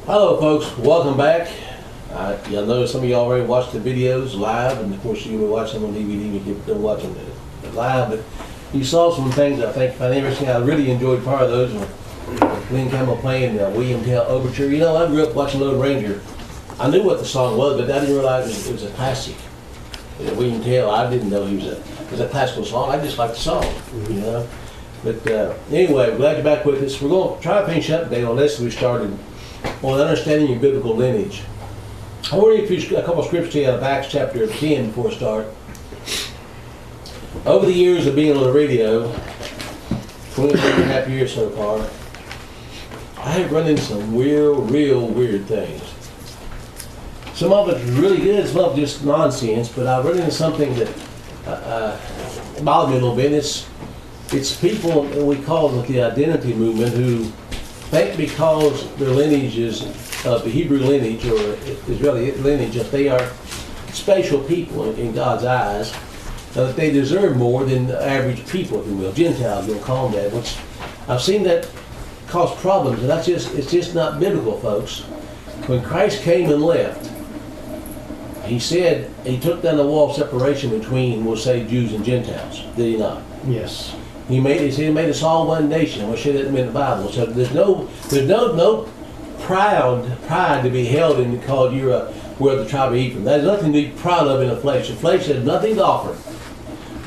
Hello folks, welcome back. Y'all know some of you already watched the videos live, and of course you can watch them on DVD if you've been watching it live, but you saw some things I think found interesting. I really enjoyed part of those with Glenn Campbell playing the William Tell Overture. You know, I grew up watching Lone Ranger. I knew what the song was, but I didn't realize it was a classic. William Tell, I didn't know it was a classical song. I just liked the song, you know. But anyway, glad you're back with us. We're going to try to finish up today on this we started on understanding your biblical lineage. I want to read a couple of scriptures to you out of Acts chapter 10 before I start. Over the years of being on the radio, 23.5 years so far, I have run into some real weird things. Some of it's really good, some of it's just nonsense, but I've run into something that bothered me a little bit. It's people we call the identity movement who think because their lineage is of the Hebrew lineage or Israeli lineage, that they are special people in God's eyes, that they deserve more than the average people, if you will, Gentiles, you'll call them that, which I've seen that cause problems, and it's just not biblical, folks. When Christ came and left, he said he took down the wall of separation between, we'll say, Jews and Gentiles. Did he not? Yes. He said he made us all one nation. We should have in the Bible. So there's no pride to be held in because we're of the tribe of Ephraim. There's nothing to be proud of in the flesh. The flesh has nothing to offer.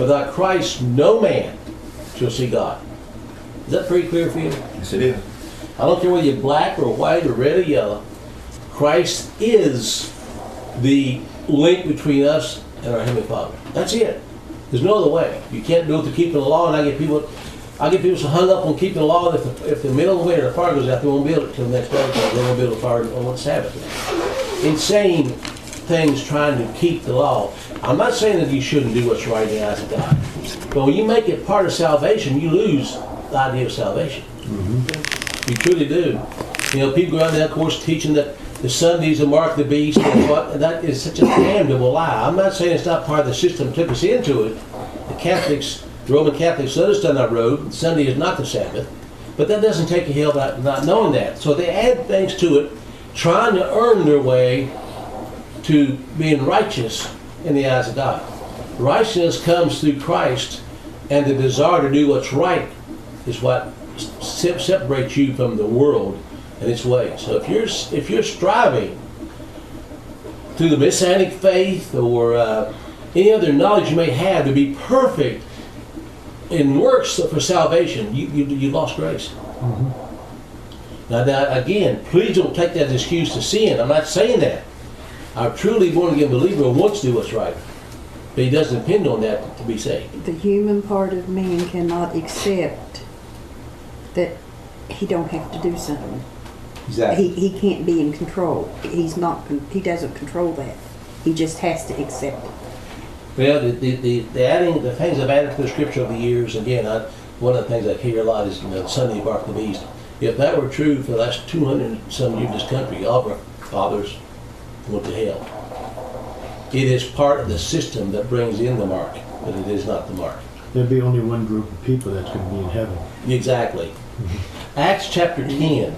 Without Christ, no man shall see God. Is that pretty clear for you? Yes, it is. I don't care whether you're black or white or red or yellow. Christ is the link between us and our Heavenly Father. That's it. There's no other way. You can't do it to keeping the law, and I get people so hung up on keeping the law that if the middle of the winter the fire goes out, they won't build it till the next day because they won't build a fire on Sabbath. Insane things trying to keep the law. I'm not saying that you shouldn't do what's right in the eyes of God, but when you make it part of salvation, you lose the idea of salvation. Mm-hmm. You truly do. You know, people go out there, of course, teaching that the Sundays are mark the beast, and that is such a damnable lie. I'm not saying it's not part of the system that took us into it. The Roman Catholics let us down that road. Sunday is not the Sabbath, but that doesn't take you hell about not knowing that. So they add things to it, trying to earn their way to being righteous in the eyes of God. Righteousness comes through Christ, and the desire to do what's right is what separates you from the world and its ways. So if you're striving through the Messianic faith or any other knowledge you may have to be perfect in works for salvation, you lost grace. Mm-hmm. Now again, please don't take that as an excuse to sin. I'm not saying that. A truly born-again believer wants to do what's right, but he doesn't depend on that to be saved. The human part of man cannot accept that he don't have to do something. Exactly. He can't be in control. He doesn't control that. He just has to accept it. Well, the things I've added to the scripture over the years, again, one of the things I hear a lot is Sunday bark the beast. If that were true for the last 200 some years in this country, all of our fathers went to hell. It is part of the system that brings in the mark, but it is not the mark. There'd be only one group of people that's going to be in heaven. Exactly. Acts chapter 10.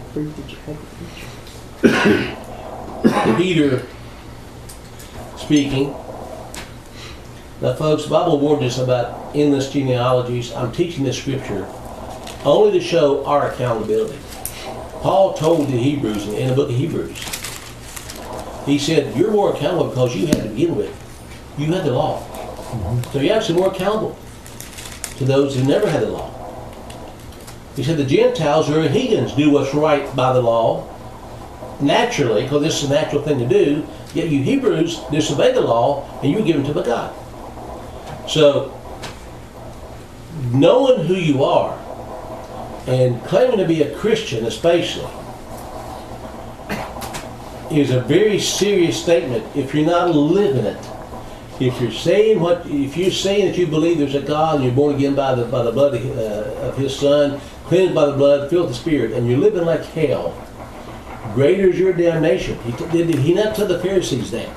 Peter speaking. Now folks, the Bible warns us about endless genealogies. I'm teaching this scripture only to show our accountability. Paul told the Hebrews in the book of Hebrews, he said, you're more accountable because you had to begin with. You had the law. Mm-hmm. So you're actually more accountable to those who never had the law. He said the Gentiles or heathens do what's right by the law naturally, because this is a natural thing to do, yet you Hebrews disobey the law and you're given to God. So, knowing who you are and claiming to be a Christian especially is a very serious statement if you're not living it. If you're saying that you believe there's a God and you're born again by the blood of His Son, cleansed by the blood, filled with the Spirit, and you're living like hell, greater is your damnation. Did he not tell the Pharisees that?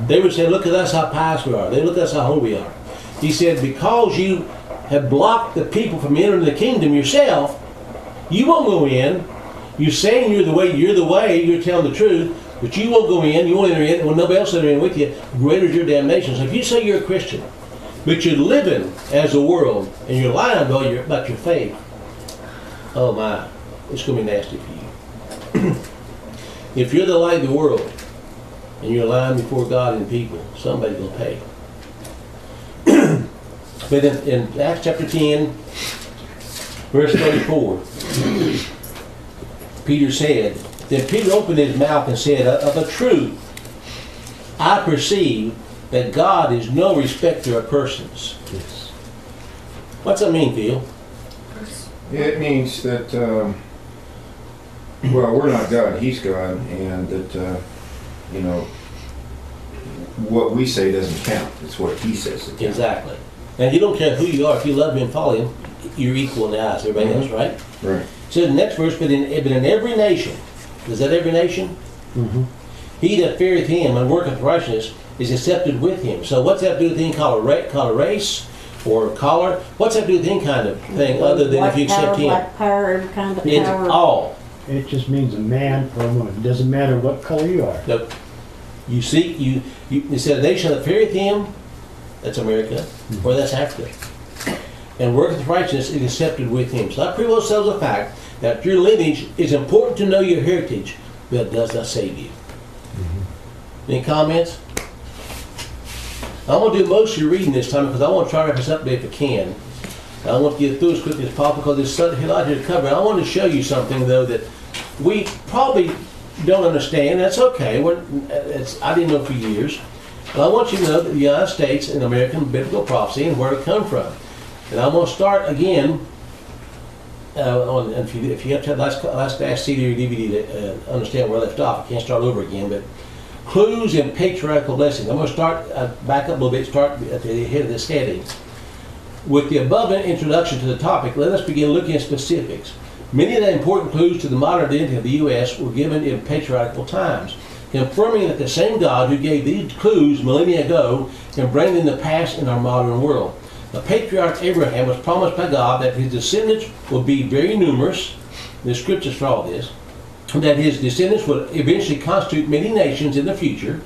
They would say, look at us how pious we are. They look at us how holy we are. He said, because you have blocked the people from entering the kingdom yourself, you won't go in, You're saying you're the way, you're telling the truth, but you won't go in, you won't enter in, and when nobody else enter in with you, greater is your damnation. So if you say you're a Christian, but you're living as the world, and you're lying about your faith, oh my, it's going to be nasty for you. If you're the light of the world, and you're lying before God and people, somebody's going to pay. But in Acts chapter 10, verse 34, Peter said, then Peter opened his mouth and said, of a truth, I perceive that God is no respecter of persons. Yes. What's that mean, Phil? It means that, well, we're not God, He's God, and that, you know, what we say doesn't count. It's what He says that counts. Exactly. And you don't care who you are. If you love Him and follow Him, you're equal in the eyes of everybody else, right? Right. So the next verse, but in every nation, is that every nation? Mm-hmm. He that feareth Him and worketh righteousness is accepted with Him. So what's that do with anything called a race or collar? What's that do with any kind of thing other than if you accept Him? Black power, every kind of It's power. all. It just means a man or a woman. It doesn't matter what color you are. Look, you seek, it said a nation that feareth Him, that's America, or that's Africa. And worketh righteousness is accepted with Him. So that pretty well settles the fact that your lineage is important to know your heritage, but it does not save you. Any comments? I'm going to do most of your reading this time because I want to try to wrap this up if I can. I want to get through as quickly as possible because there's a lot here to cover. I want to show you something, though, that we probably don't understand. That's okay. I didn't know for years. But I want you to know that the United States and American biblical prophecy and where it come from. And I'm going to start again, if you have to have last CD or DVD to understand where I left off, I can't start over again, but clues and patriarchal blessings. I'm going to start, back up a little bit, start at the head of this heading. With the above introduction to the topic, let us begin looking at specifics. Many of the important clues to the modern identity of the U.S. were given in patriarchal times, confirming that the same God who gave these clues millennia ago can bring them to pass in our modern world. The patriarch Abraham was promised by God that his descendants would be very numerous. There's scriptures for all this. That his descendants would eventually constitute many nations in the future.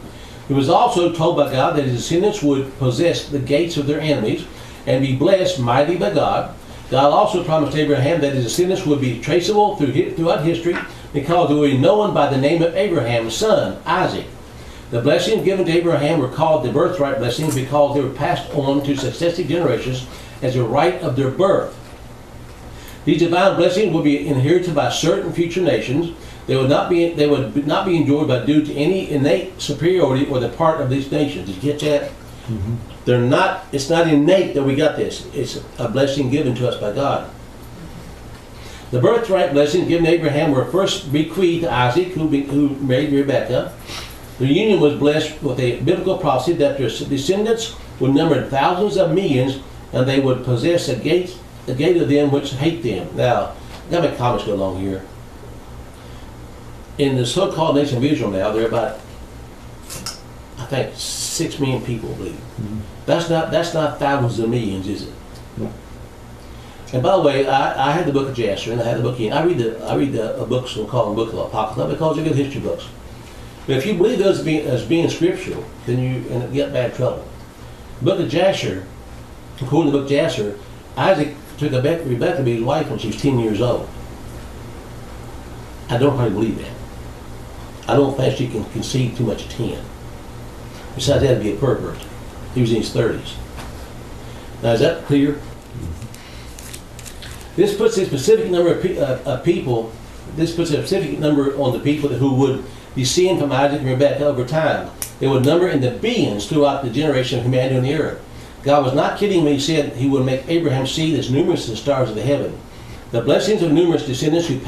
He was also told by God that his descendants would possess the gates of their enemies and be blessed mightily by God. God also promised Abraham that his descendants would be traceable throughout history because they would be known by the name of Abraham's son, Isaac. The blessings given to Abraham were called the birthright blessings because they were passed on to successive generations as a right of their birth. These divine blessings will be inherited by certain future nations. They would not be enjoyed by due to any innate superiority or the part of these nations. Did you get that? Mm-hmm. It's not innate that we got this. It's a blessing given to us by God. The birthright blessings given to Abraham were first bequeathed to Isaac, who married Rebekah. The union was blessed with a biblical prophecy that their descendants would number thousands of millions, and they would possess a gate of them which hate them. Now, I've got my comments go along here. In the so-called nation of Israel now, there are about, I think, 6 million people, I believe. Mm-hmm. That's not thousands of millions, is it? No. And by the way, I had the book of Jasher, and I had the book of I read the books we call them Book of Apocrypha because they're good history books. But if you believe those as being scriptural, then you get bad trouble. The book of Jasher, according to the book of Jasher, Isaac took Rebekah to be his wife when she was 10 years old. I don't hardly believe that. I don't think she can conceive too much at 10. Besides, that would be a pervert. He was in his 30s. Now, is that clear? Mm-hmm. This puts a specific number of people. This puts a specific number on the people who would descend from Isaac and Rebekah over time. They would number in the billions throughout the generation of humanity on the earth. God was not kidding when He said He would make Abraham's seed as numerous as the stars of the heaven. The blessings of numerous descendants who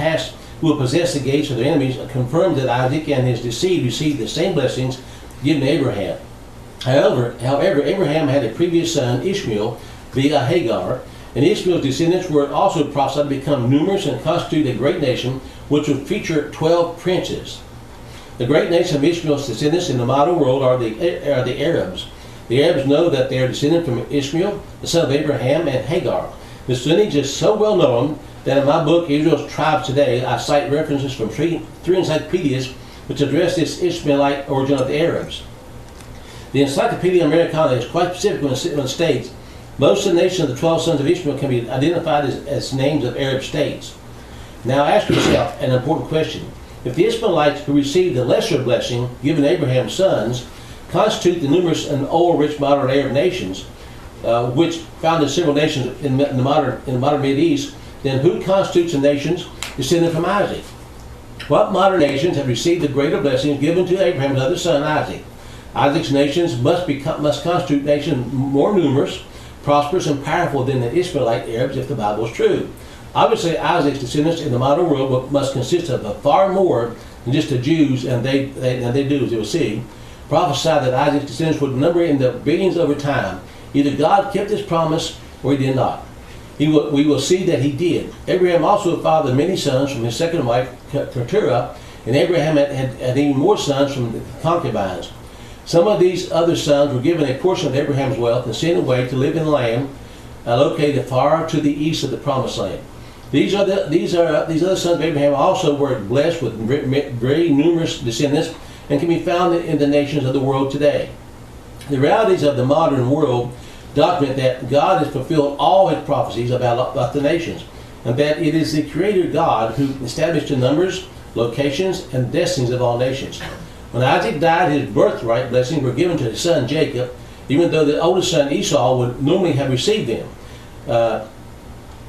will possess the gates of their enemies confirmed that Isaac and his seed received the same blessings given to Abraham. However, Abraham had a previous son, Ishmael, via Hagar, and Ishmael's descendants were also prophesied to become numerous and constitute a great nation, which would feature 12 princes. The great nation of Ishmael's descendants in the modern world are the Arabs. The Arabs know that they are descended from Ishmael, the son of Abraham, and Hagar. This lineage is so well known that in my book, Israel's Tribes Today, I cite references from three encyclopedias which address this Ishmaelite origin of the Arabs. The Encyclopedia Americana is quite specific when it states most of the nations of the 12 sons of Ishmael can be identified as names of Arab states. Now ask yourself an important question. If the Ishmaelites who received the lesser blessing given Abraham's sons constitute the numerous and old rich modern Arab nations, which founded several nations in the modern Mideast, then who constitutes the nations descended from Isaac? What modern nations have received the greater blessings given to Abraham's other son Isaac? Isaac's nations must constitute nations more numerous, prosperous, and powerful than the Ishmaelite Arabs if the Bible is true. Obviously, Isaac's descendants in the modern world must consist of far more than just the Jews, and they do, as you'll see. Prophesy that Isaac's descendants would number in the billions over time. Either God kept his promise or he did not. We will see that he did. Abraham also fathered many sons from his second wife, Keturah, and Abraham had even more sons from the concubines. Some of these other sons were given a portion of Abraham's wealth and sent away to live in land located far to the east of the promised land. These other sons of Abraham also were blessed with very numerous descendants and can be found in the nations of the world today. The realities of the modern world document that God has fulfilled all his prophecies about the nations, and that it is the Creator God who established the numbers, locations, and destinies of all nations. When Isaac died, his birthright blessings were given to his son Jacob, even though the oldest son Esau would normally have received them.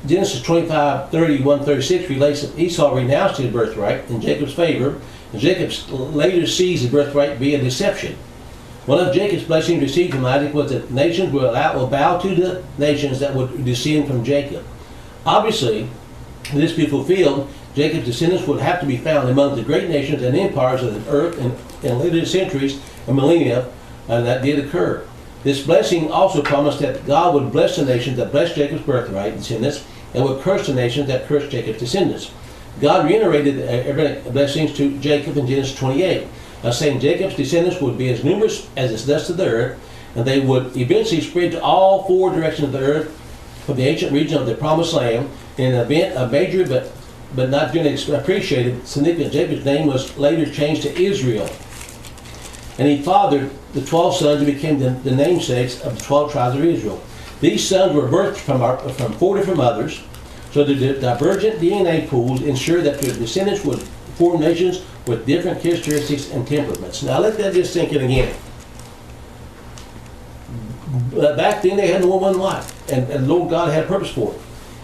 Genesis 25:31-36 relates that Esau renounced his birthright in Jacob's favor, and Jacob later seized his birthright via deception. One of Jacob's blessings received from Isaac was that nations will bow to the nations that would descend from Jacob. Obviously, for this to be fulfilled, Jacob's descendants would have to be found among the great nations and empires of the earth in later centuries and millennia, and that did occur. This blessing also promised that God would bless the nations that blessed Jacob's birthright descendants and would curse the nations that cursed Jacob's descendants. God reiterated the blessings to Jacob in Genesis 28, saying Jacob's descendants would be as numerous as the dust of the earth, and they would eventually spread to all four directions of the earth from the ancient region of the promised land. In an event of major but not generally appreciated significance, Jacob's name was later changed to Israel. And he fathered the 12 sons who became the namesakes of the 12 tribes of Israel. These sons were birthed from 4 different mothers, so the divergent DNA pools ensured that their descendants would form nations with different characteristics and temperaments. Now let that just sink in again. Back then they had more than one wife, and Lord God had a purpose for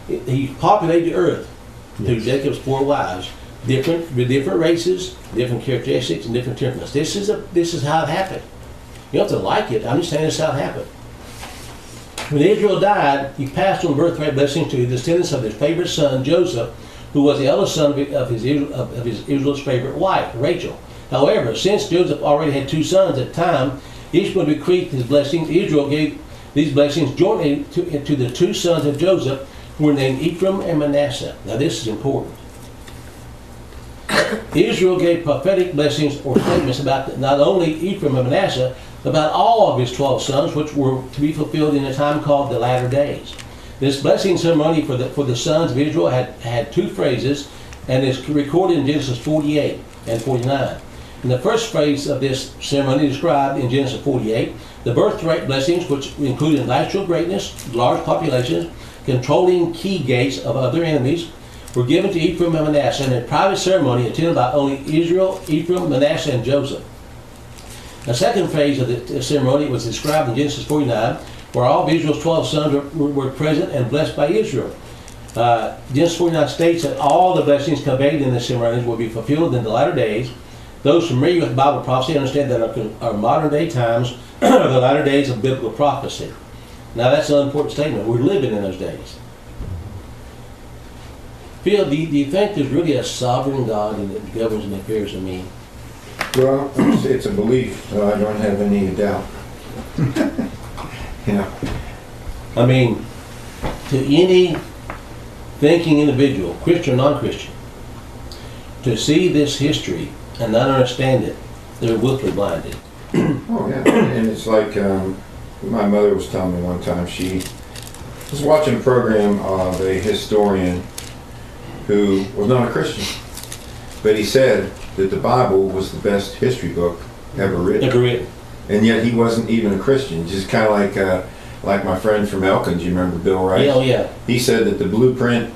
it. He populated the earth through Jacob's 4 wives, with different races, different characteristics, and different temperaments. This is how it happened. You don't have to like it. I'm just saying this is how it happened. When Israel died, he passed on the birthright blessings to the descendants of his favorite son Joseph, who was the eldest son of Israel's favorite wife, Rachel. However, since Joseph already had 2 sons at the time, Ishmael bequeathed his blessings. Israel gave these blessings jointly to the 2 sons of Joseph, who were named Ephraim and Manasseh. Now this is important. Israel gave prophetic blessings or statements about not only Ephraim and Manasseh, but about all of his 12 sons, which were to be fulfilled in a time called the latter days. This blessing ceremony for the sons of Israel had 2 phrases, and is recorded in Genesis 48 and 49. In the first phrase of this ceremony described in Genesis 48, the birthright blessings, which included natural greatness, large populations, controlling key gates of other enemies, were given to Ephraim and Manasseh in a private ceremony attended by only Israel, Ephraim, Manasseh, and Joseph. The second phase of the ceremony was described in Genesis 49, where all of Israel's 12 sons were present and blessed by Israel. Genesis 49 states that all the blessings conveyed in the ceremonies will be fulfilled in the latter days. Those familiar with Bible prophecy understand that our modern day times are the latter days of biblical prophecy. Now that's an important statement. We're living in those days. Phil, do you think there's really a sovereign God that governs the affairs of men? Well, it's a belief. I don't have any doubt. Yeah. I mean, to any thinking individual, Christian or non-Christian, to see this history and not understand it, they're willfully blinded. Oh yeah, and it's like my mother was telling me one time. I was watching a program of a historian who was not a Christian, but he said that the Bible was the best history book ever written. Ever written. And yet he wasn't even a Christian. Just kind of like my friend from Elkins, you remember Bill Rice? Yeah, oh yeah. He said that the blueprint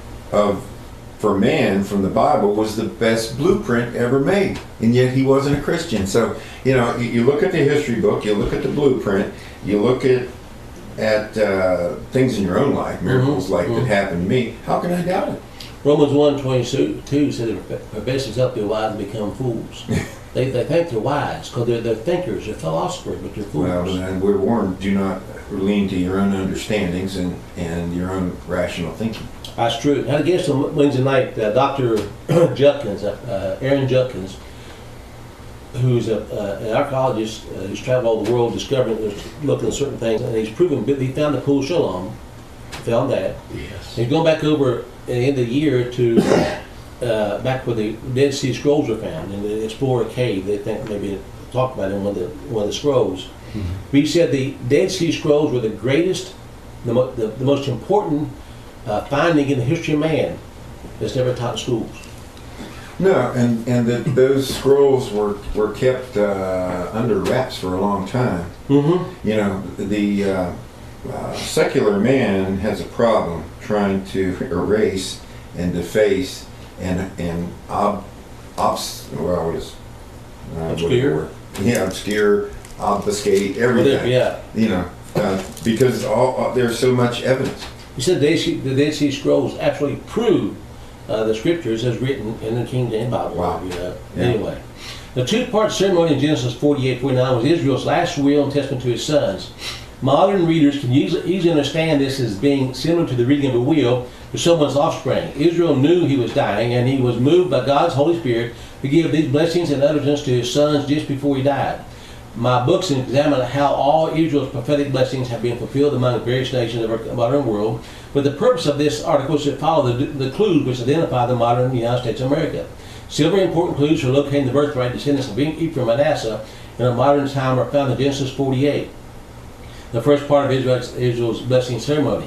for man from the Bible was the best blueprint ever made, and yet he wasn't a Christian. So, you know, you look at the history book, you look at the blueprint, you look at things in your own life, miracles like that happened to me. How can I doubt it? Romans 1:22 said, "Our best is help the wise become fools." They think they're wise because they're thinkers, they're philosophers, but they're fools. Well, and we're warned, do not lean to your own understandings and your own rational thinking. That's true. I had a guest on Wednesday night, Dr. Judkins, Aaron Judkins, who's an archaeologist who's traveled all the world discovering, looking at certain things, and he's proven, he found the Pool Shalom, found that. Yes. He's going back over at the end of the year to back where the Dead Sea Scrolls were found, in the Explorer Cave. They think maybe talked about it in one of the scrolls. But he said the Dead Sea Scrolls were the greatest, the most important finding in the history of man that's never taught in schools. No, and that those scrolls were kept under wraps for a long time. Mm-hmm. You know, the secular man has a problem trying to erase and deface and Obscure? Obscure, obfuscate, everything. Yeah. You know, because there's so much evidence. He said the Dead Sea Scrolls actually prove the scriptures as written in the King James Bible. Wow. Yeah. Yeah. Anyway, the two-part ceremony in Genesis 48:49 was Israel's last will and testament to his sons. Modern readers can easily understand this as being similar to the reading of a will for someone's offspring. Israel knew he was dying, and he was moved by God's Holy Spirit to give these blessings and utterance to his sons just before he died. My books examine how all Israel's prophetic blessings have been fulfilled among the various nations of our modern world, but the purpose of this article is to follow the clues which identify the modern United States of America. Several important clues for locating the birthright descendants of Ephraim and Manasseh in our modern time are found in Genesis 48, the first part of Israel's blessing ceremony.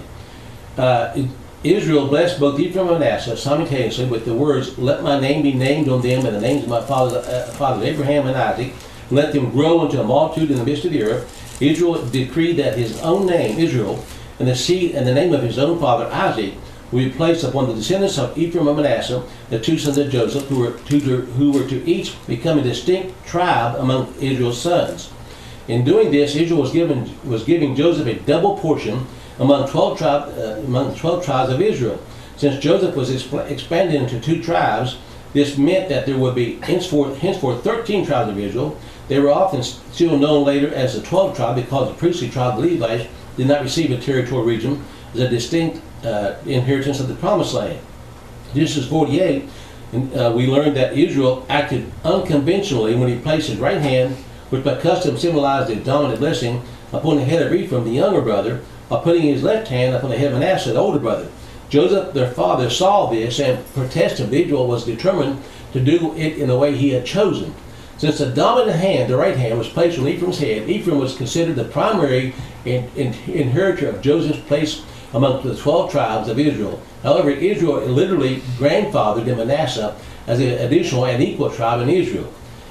Israel blessed both Ephraim and Manasseh simultaneously with the words, "Let my name be named on them and the names of my fathers Abraham and Isaac, and let them grow into a multitude in the midst of the earth." Israel decreed that his own name, Israel, and the seed and the name of his own father Isaac will be placed upon the descendants of Ephraim and Manasseh, the two sons of Joseph, who were to each become a distinct tribe among Israel's sons. In doing this, Israel was giving Joseph a double portion among 12 tribes of Israel. Since Joseph was expanded into 2 tribes, this meant that there would be henceforth 13 tribes of Israel. They were often still known later as the 12th tribe because the priestly tribe, the Levites, did not receive a territorial region as a distinct inheritance of the Promised Land. Genesis 48, we learned that Israel acted unconventionally when he placed his right hand, which by custom symbolized the dominant blessing, upon the head of Ephraim, the younger brother, while putting his left hand upon the head of Manasseh, the older brother. Joseph, their father, saw this and protested. Israel was determined to do it in the way he had chosen. Since the dominant hand, the right hand, was placed on Ephraim's head, Ephraim was considered the primary inheritor of Joseph's place among the 12 tribes of Israel. However, Israel literally grandfathered in Manasseh as an additional and equal tribe in Israel.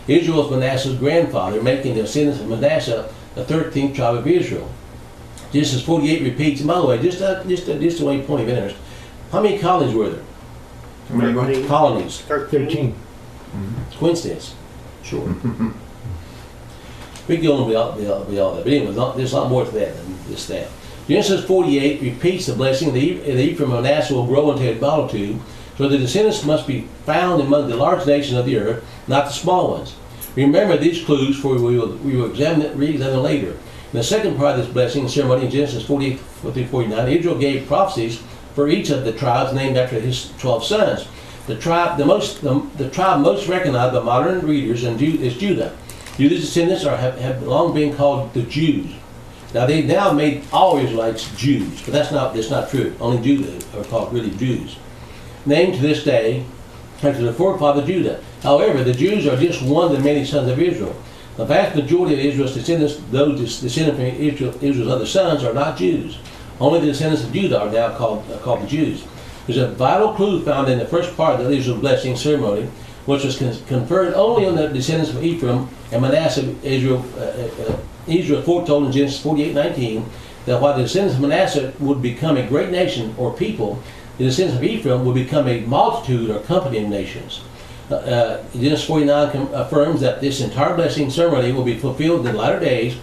Israel was Manasseh's grandfather, making the descendants of Manasseh the 13th tribe of Israel. Genesis 48 repeats, and by the way, just a point of interest, how many colonies were there? How many what? Colonies. 13. It's coincidence. Sure. We can go on with all that. But anyway, there's a lot more to that than just that. Genesis 48 repeats the blessing that Ephraim and Manasseh will grow into a multitude, so the descendants must be found among the large nations of the earth, not the small ones. Remember these clues, for we will examine them later. In the second part of this blessing ceremony in Genesis 48 through 49, Israel gave prophecies for each of the tribes named after his 12 sons. The tribe most recognized by modern readers is Judah. Judah's descendants have long been called the Jews. Now they now made all Israelites Jews, but that's not true. Only Judah are called really Jews. Named to this day after the forefather Judah. However, the Jews are just one of the many sons of Israel. The vast majority of Israel's descendants, those descended from Israel's other sons, are not Jews. Only the descendants of Judah are now called the Jews. There's a vital clue found in the first part of the Israel blessing ceremony, which was conferred only on the descendants of Ephraim and Manasseh. Israel foretold in Genesis 48:19 that while the descendants of Manasseh would become a great nation or people, the descendants of Ephraim would become a multitude or company of nations. Genesis 49 affirms that this entire blessing ceremony will be fulfilled in the latter days.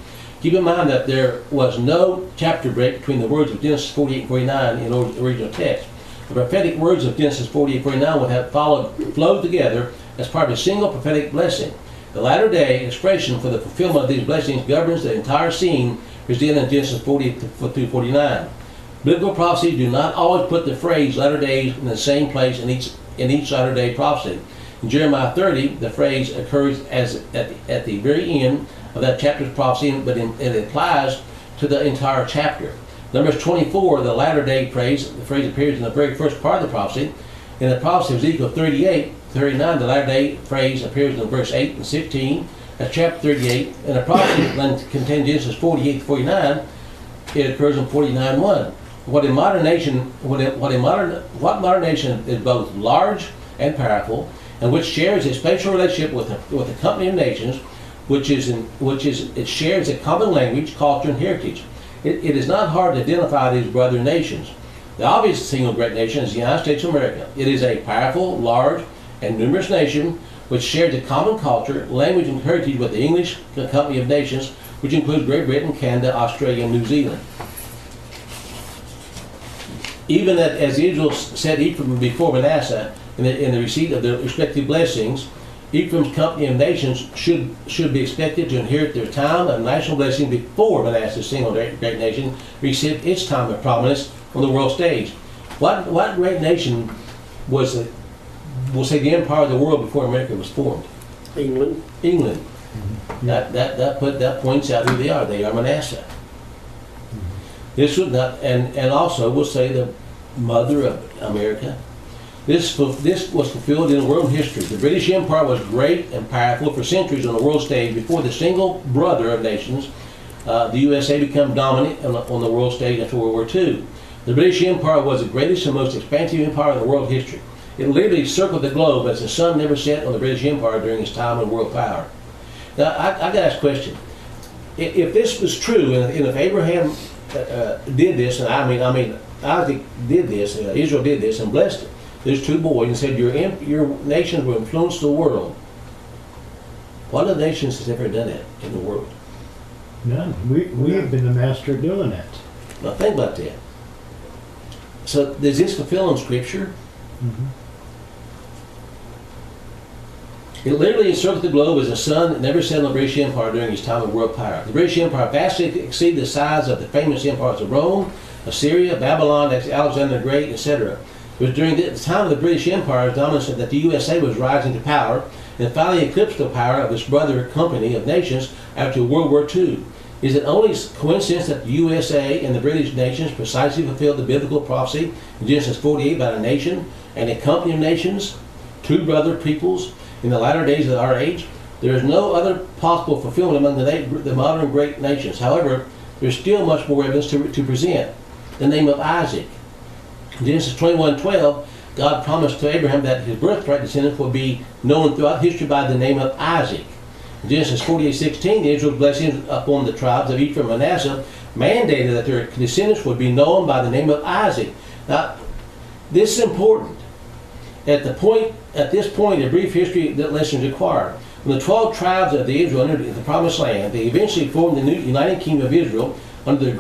Keep in mind that there was no chapter break between the words of Genesis 48 and 49 in the original text. The prophetic words of Genesis 48-49 would have flowed together as part of a single prophetic blessing. The latter day expression for the fulfillment of these blessings governs the entire scene presented in Genesis 40-49. Biblical prophecies do not always put the phrase latter days in the same place in each latter day prophecy. In Jeremiah 30, the phrase occurs at the very end of that chapter's prophecy, but it applies to the entire chapter. Numbers 24, the latter day phrase, the phrase appears in the very first part of the prophecy. In the prophecy of Ezekiel 38-39, the latter day phrase appears in verse 8 and 16. That's chapter 38. In the prophecy that contains Genesis 48-49, it occurs in 49:1. What modern nation is both large and powerful, and which shares a special relationship with the company of nations, it shares a common language, culture, and heritage. It is not hard to identify these brother nations. The obvious single great nation is the United States of America. It is a powerful, large, and numerous nation which shares a common culture, language, and heritage with the English company of nations, which includes Great Britain, Canada, Australia, and New Zealand. Even as Israel set Ephraim before Manasseh in the receipt of their respective blessings, Ephraim's company of nations should be expected to inherit their time of national blessing before Manasseh's single great nation received its time of prominence on the world stage. What great nation was it? We'll say the empire of the world before America was formed. England. England. Mm-hmm. That points out who they are. They are Manasseh. Mm-hmm. This would not, and also we'll say the mother of America. This was fulfilled in world history. The British Empire was great and powerful for centuries on the world stage before the single brother of nations, the USA, became dominant on the world stage after World War II. The British Empire was the greatest and most expansive empire in the world history. It literally circled the globe as the sun never set on the British Empire during its time in world power. Now, I got to ask a question. If this was true, and if Abraham did this, and I mean Isaac did this, Israel did this, and blessed these two boys and said, your nations will influence the world. What other nations has ever done that in the world? None. We have been the master at doing that. Now think about that. So does this fulfill in Scripture? Mm-hmm. It literally encircled the globe as the sun that never set on the British Empire during its time of world power. The British Empire vastly exceeded the size of the famous empires of Rome, Assyria, Babylon, Alexander the Great, etc. It was during the time of the British Empire's dominance that the USA was rising to power and finally eclipsed the power of its brother company of nations after World War II. Is it only coincidence that the USA and the British nations precisely fulfilled the biblical prophecy in Genesis 48 about a nation and a company of nations, two brother peoples, in the latter days of our age? There is no other possible fulfillment among the modern great nations. However, there is still much more evidence to present. The name of Isaac. In Genesis 21:12, God promised to Abraham that his birthright descendants will be known throughout history by the name of Isaac. In Genesis 48:16, Israel's blessings upon the tribes of Ephraim and Manasseh mandated that their descendants would be known by the name of Isaac. Now, this is important. At this point, a brief history lesson is required. When the 12 tribes of the Israel entered the Promised Land, they eventually formed the new United Kingdom of Israel under the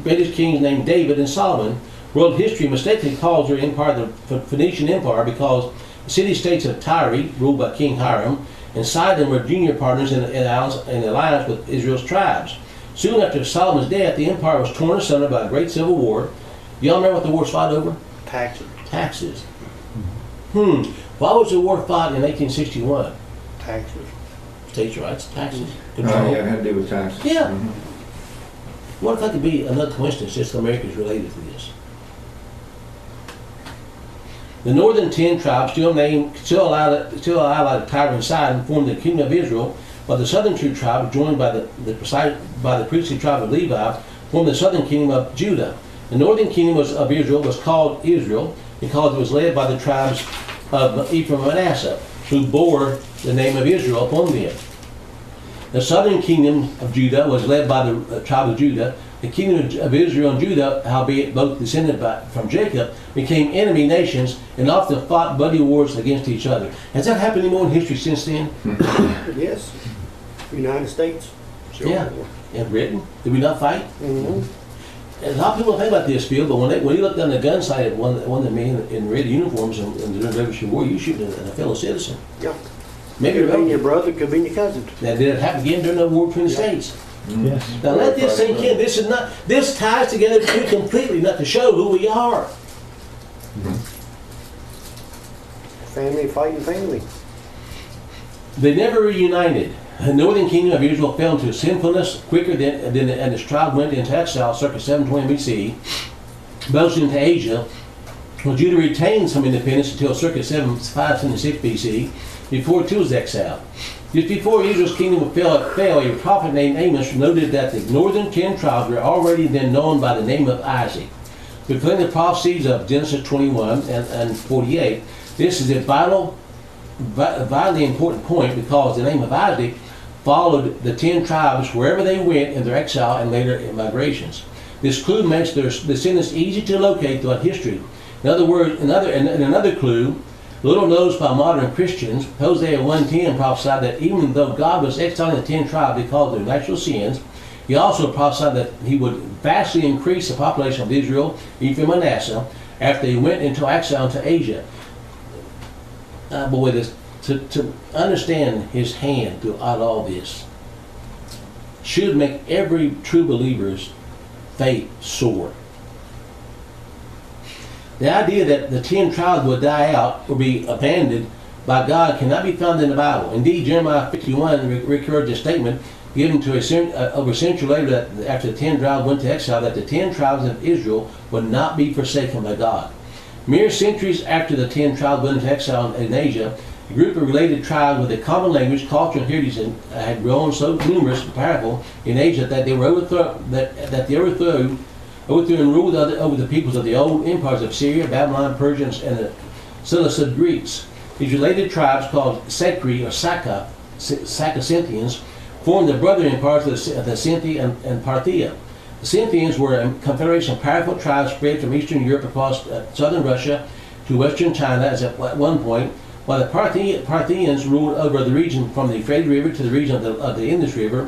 greatest kings named David and Solomon. World history mistakenly calls their empire the Phoenician Empire because the city-states of Tyre, ruled by King Hiram, and Sidon were junior partners in alliance with Israel's tribes. Soon after Solomon's death, the empire was torn asunder by a great civil war. Do y'all remember what the war was fought over? Taxes. Taxes. Why was the war fought in 1861? Taxes. States' rights, taxes, Oh, control. yeah, it had to do with taxes. Yeah. Mhm. What if that could be another coincidence, just America is related to this? The northern 10 tribes, still allied to Tyre and Sidon, formed the Kingdom of Israel, while the southern 2 tribes, joined by the priestly tribe of Levi, formed the southern kingdom of Judah. The northern kingdom of Israel was called Israel because it was led by the tribes of Ephraim and Manasseh, who bore the name of Israel upon them. The southern kingdom of Judah was led by the tribe of Judah. The kingdom of Israel and Judah, albeit both descended from Jacob, became enemy nations and often fought bloody wars against each other. Has that happened anymore in history since then? Yes. United States. Yeah. And Britain? Did we not fight? Mm-hmm. And a lot of people don't think about this, Phil, but when you look down the gun sight at one of the men in red uniforms in the Revolutionary War, you shooting at a fellow citizen. Yeah. Maybe Could have been your wrong. brother, could have been your cousin. Now, did it happen again during the war between the states? Yes. Now let this sink in. This ties together too completely, not to show who we are. Family fighting family. They never reunited. The northern kingdom of Israel fell into sinfulness quicker than and its tribe went into exile circa 720 BC, most into Asia. Well, Judah retained some independence until circa 576 BC, before it too was exiled. Just before Israel's kingdom fell, a prophet named Amos noted that the northern 10 tribes were already then known by the name of Isaac. Fulfilling the prophecies of Genesis 21 and 48, this is a vitally important point because the name of Isaac followed the 10 tribes wherever they went in their exile and later migrations. This clue makes their descendants easy to locate throughout history. In other words, another clue, little known by modern Christians, Hosea 1:10 prophesied that even though God was exiling the 10 tribes because of their natural sins, he also prophesied that he would vastly increase the population of Israel, Ephraim, and Manasseh after they went into exile into Asia. To understand his hand throughout all this should make every true believer's faith soar. The idea that the 10 tribes would die out or be abandoned by God cannot be found in the Bible. Indeed, Jeremiah 51 records a statement given to over a century later that after the 10 tribes went to exile, that the 10 tribes of Israel would not be forsaken by God. Mere centuries after the 10 tribes went into exile in Asia, a group of related tribes with a common language, culture, and heritage had grown so numerous and powerful in Asia that they were overthrew and ruled over the peoples of the old empires of Syria, Babylon, Persians, and the Seleucid Greeks. These related tribes, called Sakri or Scythians, formed the brother empires of the Scythi and Parthia. The Scythians were a confederation of powerful tribes spread from Eastern Europe across southern Russia to western China at one point, while the Parthians ruled over the region from the Euphrates River to the region of the Indus River,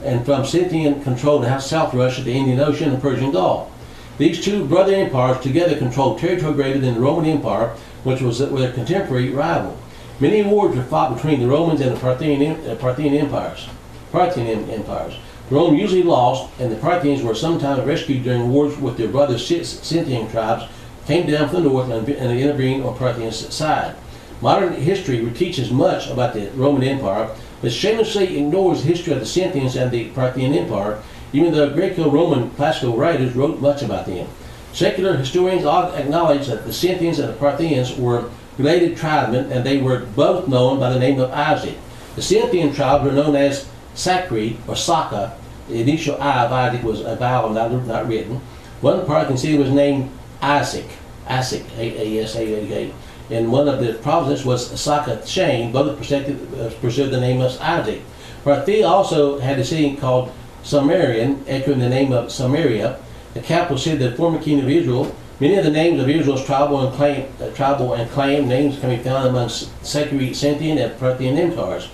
and from Scythian controlled South Russia, the Indian Ocean, and Persian Gulf. These two brother empires together controlled territory greater than the Roman Empire, which was their contemporary rival. Many wars were fought between the Romans and the Parthian empires. The Romans usually lost, and the Parthians were sometimes rescued during wars with their brother Scythian tribes, came down from the north and intervened on Parthian side. Modern history teaches much about the Roman Empire, but shamelessly ignores the history of the Scythians and the Parthian Empire, even though Greco-Roman classical writers wrote much about them. Secular historians acknowledge that the Scythians and the Parthians were related tribesmen, and they were both known by the name of Isaac. The Scythian tribes were known as Sakri or Saka. The initial I of Isaac was a vowel, not written. One Parthian city was named Isaac, A-S-A-A-K. And one of the provinces was Saka Shane, both preserved the name of Isaac. Parthia also had a city called Samarian, echoing the name of Samaria, the capital city of the former kingdom of Israel. Many of the names of Israel's tribal and claim names can be found among Sakri, Scythian, and Parthian empires.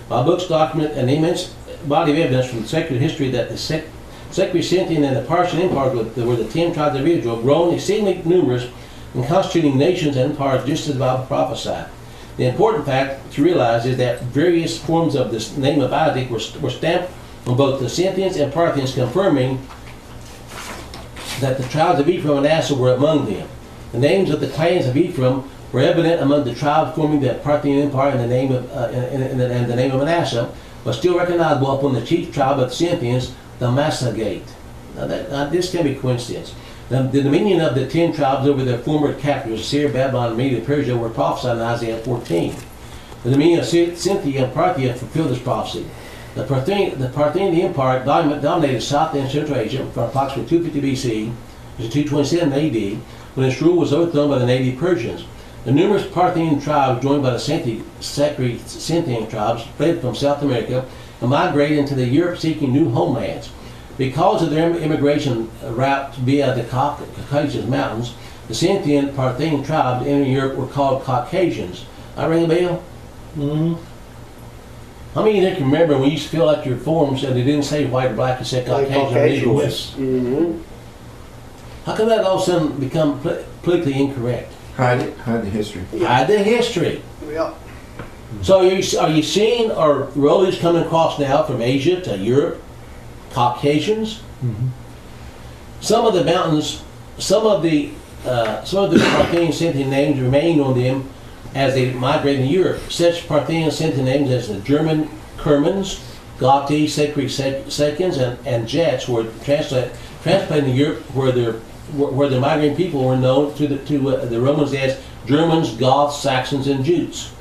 My books document an immense body of evidence from secular history that the Sakri, Scythian, and the Parthian empires were the 10 tribes of Israel, grown exceedingly numerous and constituting nations and empires just as the Bible prophesied. The important fact to realize is that various forms of this name of Isaac were stamped on both the Scythians and Parthians, confirming that the tribes of Ephraim and Manasseh were among them. The names of the clans of Ephraim were evident among the tribes forming the Parthian Empire, and the name of Manasseh was still recognizable upon the chief tribe of the Scythians, the Massagate. Now this can be coincidence. The dominion of the 10 tribes over their former captors, Syria, Babylon, Media, and Persia, were prophesied in Isaiah 14. The dominion of Scythia and Parthia fulfilled this prophecy. The Parthian Empire dominated South and Central Asia from approximately 250 BC in 227 AD, when its rule was overthrown by the native Persians. The numerous Parthian tribes, joined by the Scythian tribes, fled from South America and migrated into the Europe seeking new homelands. Because of their immigration route via the Caucasus Mountains, the Scythian Parthian tribes entering Europe were called Caucasians. I ring a bell? Mm-hmm. How many of you can remember when you used to fill out your forms and it didn't say white or black, it said Caucasian or Negro? Yes. Mm-hmm. How come that all of a sudden become politically incorrect? Hide it, hide the history. Hide the history. Yeah. So are you seeing our rollers coming across now from Asia to Europe? Caucasians? Mm-hmm. Some of the mountains, some of the Parthian Scythian names remain on them as they migrate to Europe. Such Parthian Scythian names as the German Kermans, Gauti, Sekins, and Jats were transplanted to Europe, where the migrating people were known to the Romans as Germans, Goths, Saxons, and Jutes.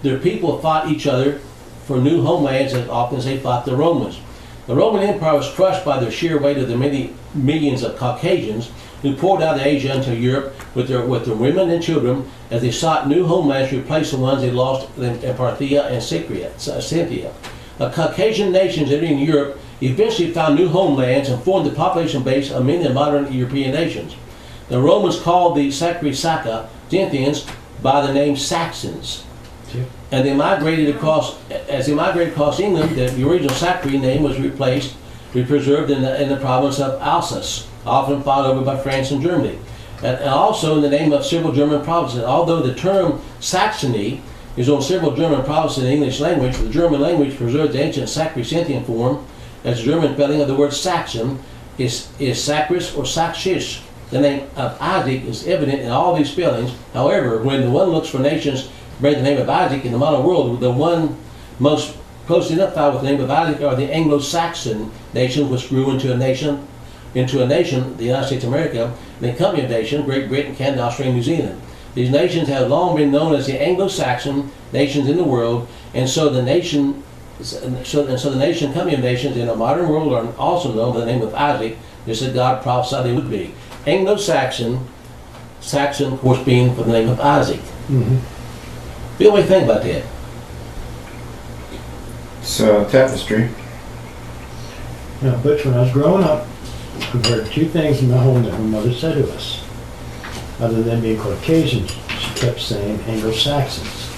Their people fought each other for new homelands as often as they fought the Romans. The Roman Empire was crushed by the sheer weight of the many millions of Caucasians who poured out of Asia into Europe with their women and children as they sought new homelands to replace the ones they lost in Parthia and Scythia. The Caucasian nations entering Europe eventually found new homelands and formed the population base of many of the modern European nations. The Romans called the Scythians by the name Saxons. Sure. And they migrated across England. The original Sacri name was preserved in the province of Alsace, often fought over by France and Germany. And also in the name of several German provinces. Although the term Saxony is on several German provinces in the English language, the German language preserves the ancient Sacri-Scythian form, as the German spelling of the word Saxon is Sacris or Saxish. The name of Isaac is evident in all these spellings. However, when the one looks for nations to bear the name of Isaac in the modern world, the one most closely identified with the name of Isaac are the Anglo-Saxon nations, which grew into a nation, the United States of America, and the company of nations, Great Britain, Canada, Australia, and New Zealand. These nations have long been known as the Anglo-Saxon nations in the world, and so the nation company of nations in the modern world are also known by the name of Isaac, just as God prophesied they would be. Anglo-Saxon, Saxon, of course, being for the name of Isaac. Mm-hmm. Bill, what do you think about that? It's a tapestry. Now, Butch, when I was growing up, we heard two things in my home that my mother said to us. Other than being Caucasians, she kept saying Anglo-Saxons.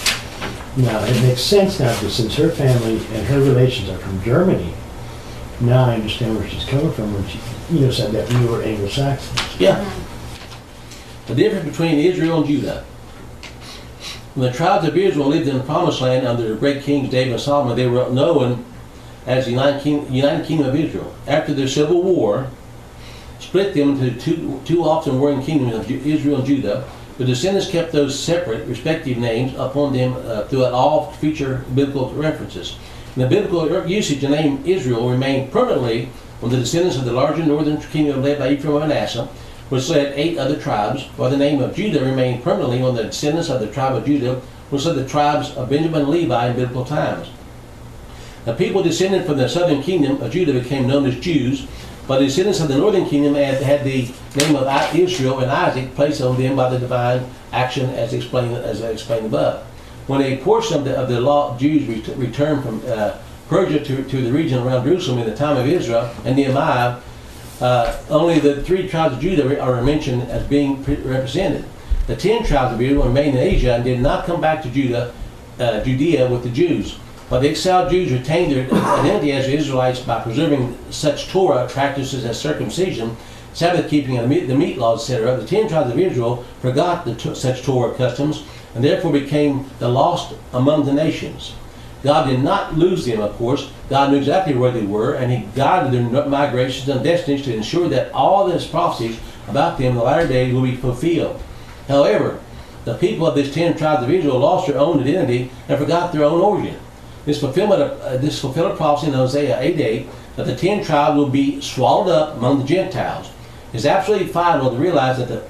Now, it makes sense now, because since her family and her relations are from Germany, now I understand where she's coming from when she, said that we were Anglo-Saxons. Yeah. The difference between Israel and Judah. When the tribes of Israel lived in the Promised Land under the great kings David and Solomon, they were known as the United Kingdom of Israel. After their civil war split them into two often warring kingdoms of Israel and Judah, the descendants kept those separate, respective names upon them throughout all future biblical references. In the biblical usage, the name Israel remained permanently on the descendants of the larger northern kingdom led by Ephraim and Manasseh, which led 8 other tribes, while the name of Judah remained permanently on the descendants of the tribe of Judah, which led the tribes of Benjamin and Levi in biblical times. The people descended from the southern kingdom of Judah became known as Jews, but the descendants of the northern kingdom had the name of Israel and Isaac placed on them by the divine action as I explained above. When a portion of the law Jews returned from Persia to the region around Jerusalem in the time of Israel and Nehemiah, only the 3 tribes of Judah are mentioned as being represented. The 10 tribes of Israel remained in Asia and did not come back to Judea with the Jews. But the exiled Jews retained their identity as Israelites by preserving such Torah practices as circumcision, Sabbath keeping, and the meat laws, etc. The 10 tribes of Israel forgot such Torah customs and therefore became the lost among the nations. God did not lose them, of course. God knew exactly where they were, and He guided their migrations and destinies to ensure that all His prophecies about them in the latter days will be fulfilled. However, the people of these 10 tribes of Israel lost their own identity and forgot their own origin. This fulfilled prophecy in Hosea 8:8 that the 10 tribes will be swallowed up among the Gentiles. It's absolutely vital to realize that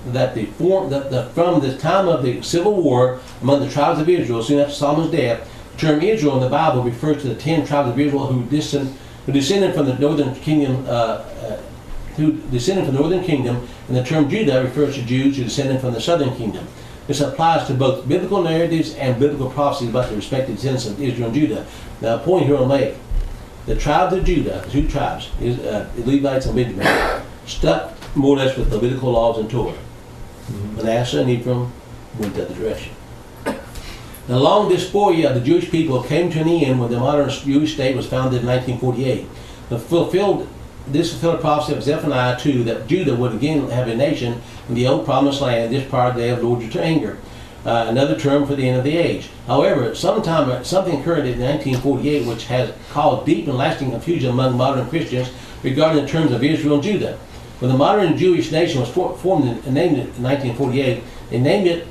from the time of the civil war among the tribes of Israel, soon after Solomon's death, the term Israel in the Bible refers to the 10 tribes of Israel who descended from the northern kingdom who descended from the northern kingdom, and the term Judah refers to Jews who descended from the southern kingdom. This applies to both biblical narratives and biblical prophecies about the respective descendants of Israel and Judah. Now, a point here I'll make. The tribes of Judah, the two tribes, the Levites and Benjamin, stuck more or less with Levitical laws and Torah. Manasseh and Ephraim went the other direction. The long dysphoria of the Jewish people came to an end when the modern Jewish state was founded in 1948. This fulfilled a prophecy of Zephaniah 2 that Judah would again have a nation in the old promised land, this prior day of the Lord's anger. Another term for the end of the age. However, something occurred in 1948 which has caused deep and lasting confusion among modern Christians regarding the terms of Israel and Judah. When the modern Jewish nation was formed and named in 1948, they named it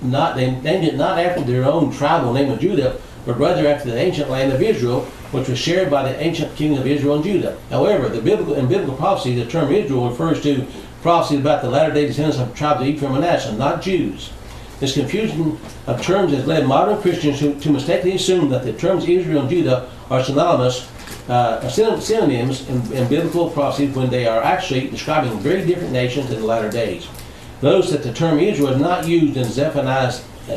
not after their own tribal name of Judah, but rather after the ancient land of Israel, which was shared by the ancient kingdom of Israel and Judah. However, in biblical prophecy, the term Israel refers to prophecies about the latter-day descendants of the tribes of Ephraim and Manasseh, not Jews. This confusion of terms has led modern Christians to mistakenly assume that the terms Israel and Judah are synonyms in biblical prophecies when they are actually describing very different nations in the latter days. Notice that the term Israel is not used in Zephaniah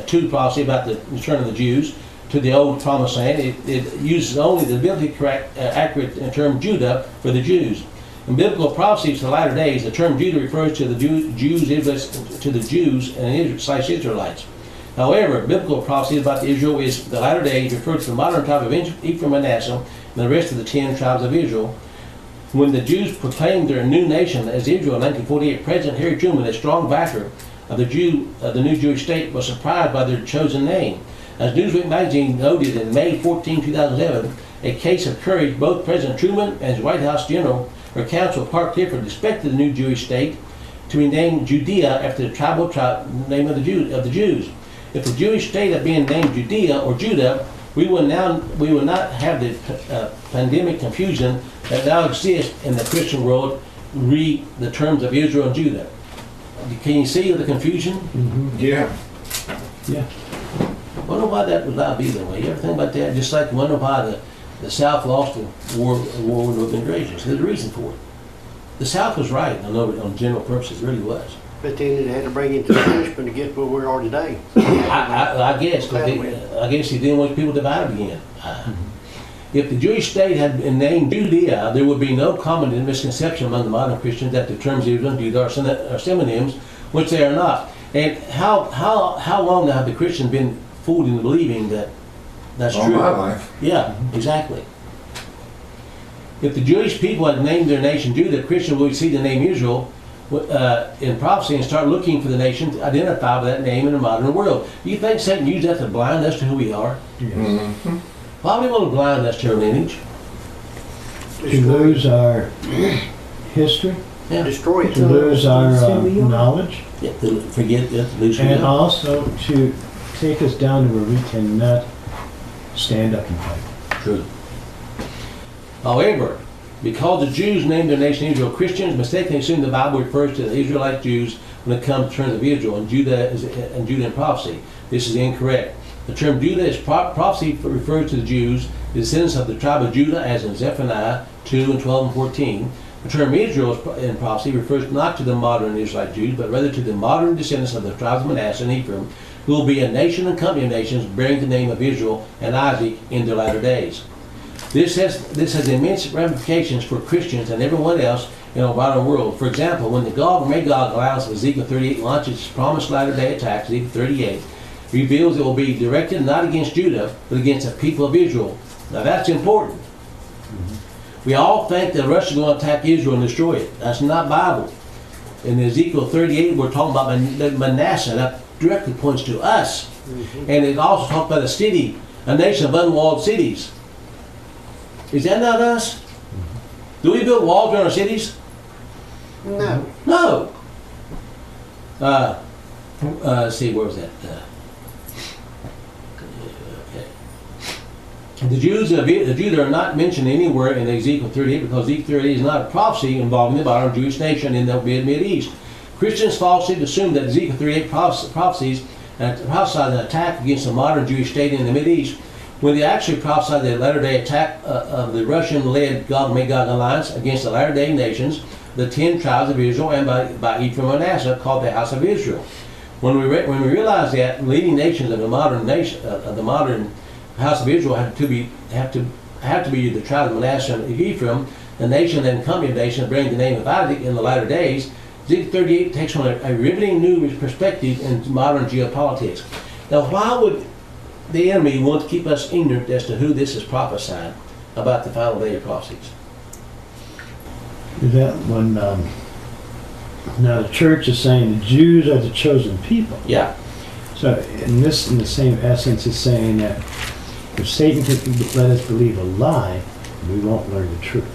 2 prophecy about the return of the Jews to the old promised land. It uses only the biblically accurate term Judah for the Jews. In biblical prophecies for the latter days, the term Judah refers to the Jews and Israelites. However, biblical prophecies about Israel is the latter days refer to the modern tribe of Ephraim and Manasseh and the rest of the 10 tribes of Israel. When the Jews proclaimed their new nation as Israel in 1948, President Harry Truman, a strong backer of the new Jewish state, was surprised by their chosen name. As Newsweek magazine noted in May 14, 2011, a case of courage, both President Truman and his White House General or Counsel Park Clifford expected the new Jewish state to be named Judea after the tribal name of the Jews. If the Jewish state had been named Judea or Judah, we would not have the pandemic confusion that now exists in the Christian world. Read the terms of Israel and Judah. Can you see the confusion? Mm-hmm. Yeah. Yeah. I wonder why that would not be that way. You ever think about that? Just like wonder why the South lost the war with invasions. There's a reason for it. The South was right on general purposes, it really was. But then they had to bring it to the punishment to get where we are today. I guess he didn't want people divided again. If the Jewish state had been named Judea, there would be no common misconception among the modern Christians that the terms Israel and Judah are synonyms, which they are not. And how long now have the Christians been fooled into believing that that's All true? my life. Yeah, exactly. If the Jewish people had named their nation Judah, Christians would see the name Israel in prophecy and start looking for the nation to identify with that name in the modern world. Do you think Satan used that to blind us to who we are? Yes. Mm-hmm. Why do we want to blind us to our lineage? To lose our history, Yeah. Destroy it. to lose our So we are. knowledge, Yeah, to forget that, lose who we and are. also to take us down to where we cannot stand up and fight. True. However, because the Jews named their nation Israel, Christians mistakenly assume the Bible refers to the Israelite Jews when it comes to terms of Israel and Judah in prophecy. This is incorrect. The term Judah is prophecy refers to the Jews, the descendants of the tribe of Judah, as in Zephaniah 2 and 12 and 14. The term Israel in prophecy refers not to the modern Israelite Jews, but rather to the modern descendants of the tribes of Manasseh and Ephraim, who will be a nation and company of nations bearing the name of Israel and Isaac in their latter days. This has immense ramifications for Christians and everyone else in our modern world. For example, when the Gog and Magog alliance of Ezekiel 38 launches its promised latter-day attack, Ezekiel 38 reveals it will be directed not against Judah, but against the people of Israel. Now that's important. We all think that Russia is going to attack Israel and destroy it. That's not Bible. In Ezekiel 38, we're talking about Manasseh. That directly points to us. And it also talks about a city, a nation of unwalled cities. Is that not us? Do we build walls around our cities? No. No. Let's see, where was that? Okay. The Jews are not mentioned anywhere in Ezekiel 38 because Ezekiel 38 is not a prophecy involving the modern Jewish nation in the Mid-East. Christians falsely assume that Ezekiel 38 prophesies prophesied an attack against the modern Jewish state in the Mid-East, when they actually prophesied the latter-day attack of the Russian-led Gog-Magog alliance against the latter-day nations, the 10 tribes of Israel, and by Ephraim and Manasseh, called the house of Israel. When we realize that leading nations of the modern house of Israel have to be the tribe of Manasseh and Ephraim, the nation and company of nations bearing the name of Isaac in the latter days, Ezekiel 38 takes on a riveting new perspective in modern geopolitics. Now, why would the enemy want to keep us ignorant as to who this is prophesying about the final day of prophecies? Is that when now the church is saying the Jews are the chosen people. Yeah. So in the same essence, is saying that if Satan can let us believe a lie, we won't learn the truth.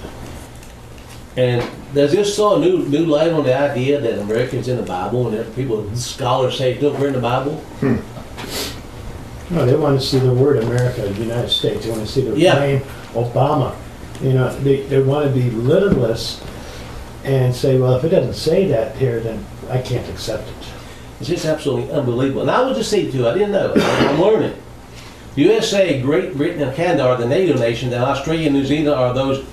And does this throw a new light on the idea that America's in the Bible, and that people, scholars say, look, we're in the Bible? No, they want to see the word America, the United States. They want to see the name Obama. You know, they want to be literalists and say, well, if it doesn't say that here, then I can't accept it. It's just absolutely unbelievable. And I was just saying too, I didn't know. I'm learning. The USA, Great Britain, and Canada are the NATO nations, and Australia and New Zealand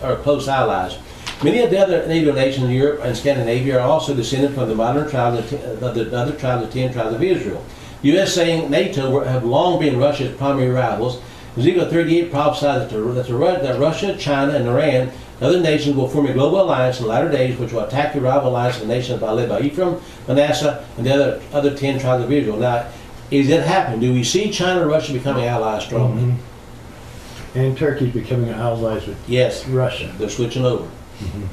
are close allies. Many of the other NATO nations in Europe and Scandinavia are also descended from the modern tribes of the other tribes, the 10 tribes of Israel. USA and NATO have long been Russia's primary rivals. Ezekiel 38 prophesied that Russia, China, and Iran, and other nations, will form a global alliance in the latter days, which will attack the rival alliance of nations led by Ephraim, Manasseh, and the other 10 tribes of Israel. Now, is it happening? Do we see China and Russia becoming allies strongly? Mm-hmm. And Turkey's becoming allies with Russia. They're switching over. Mm-hmm.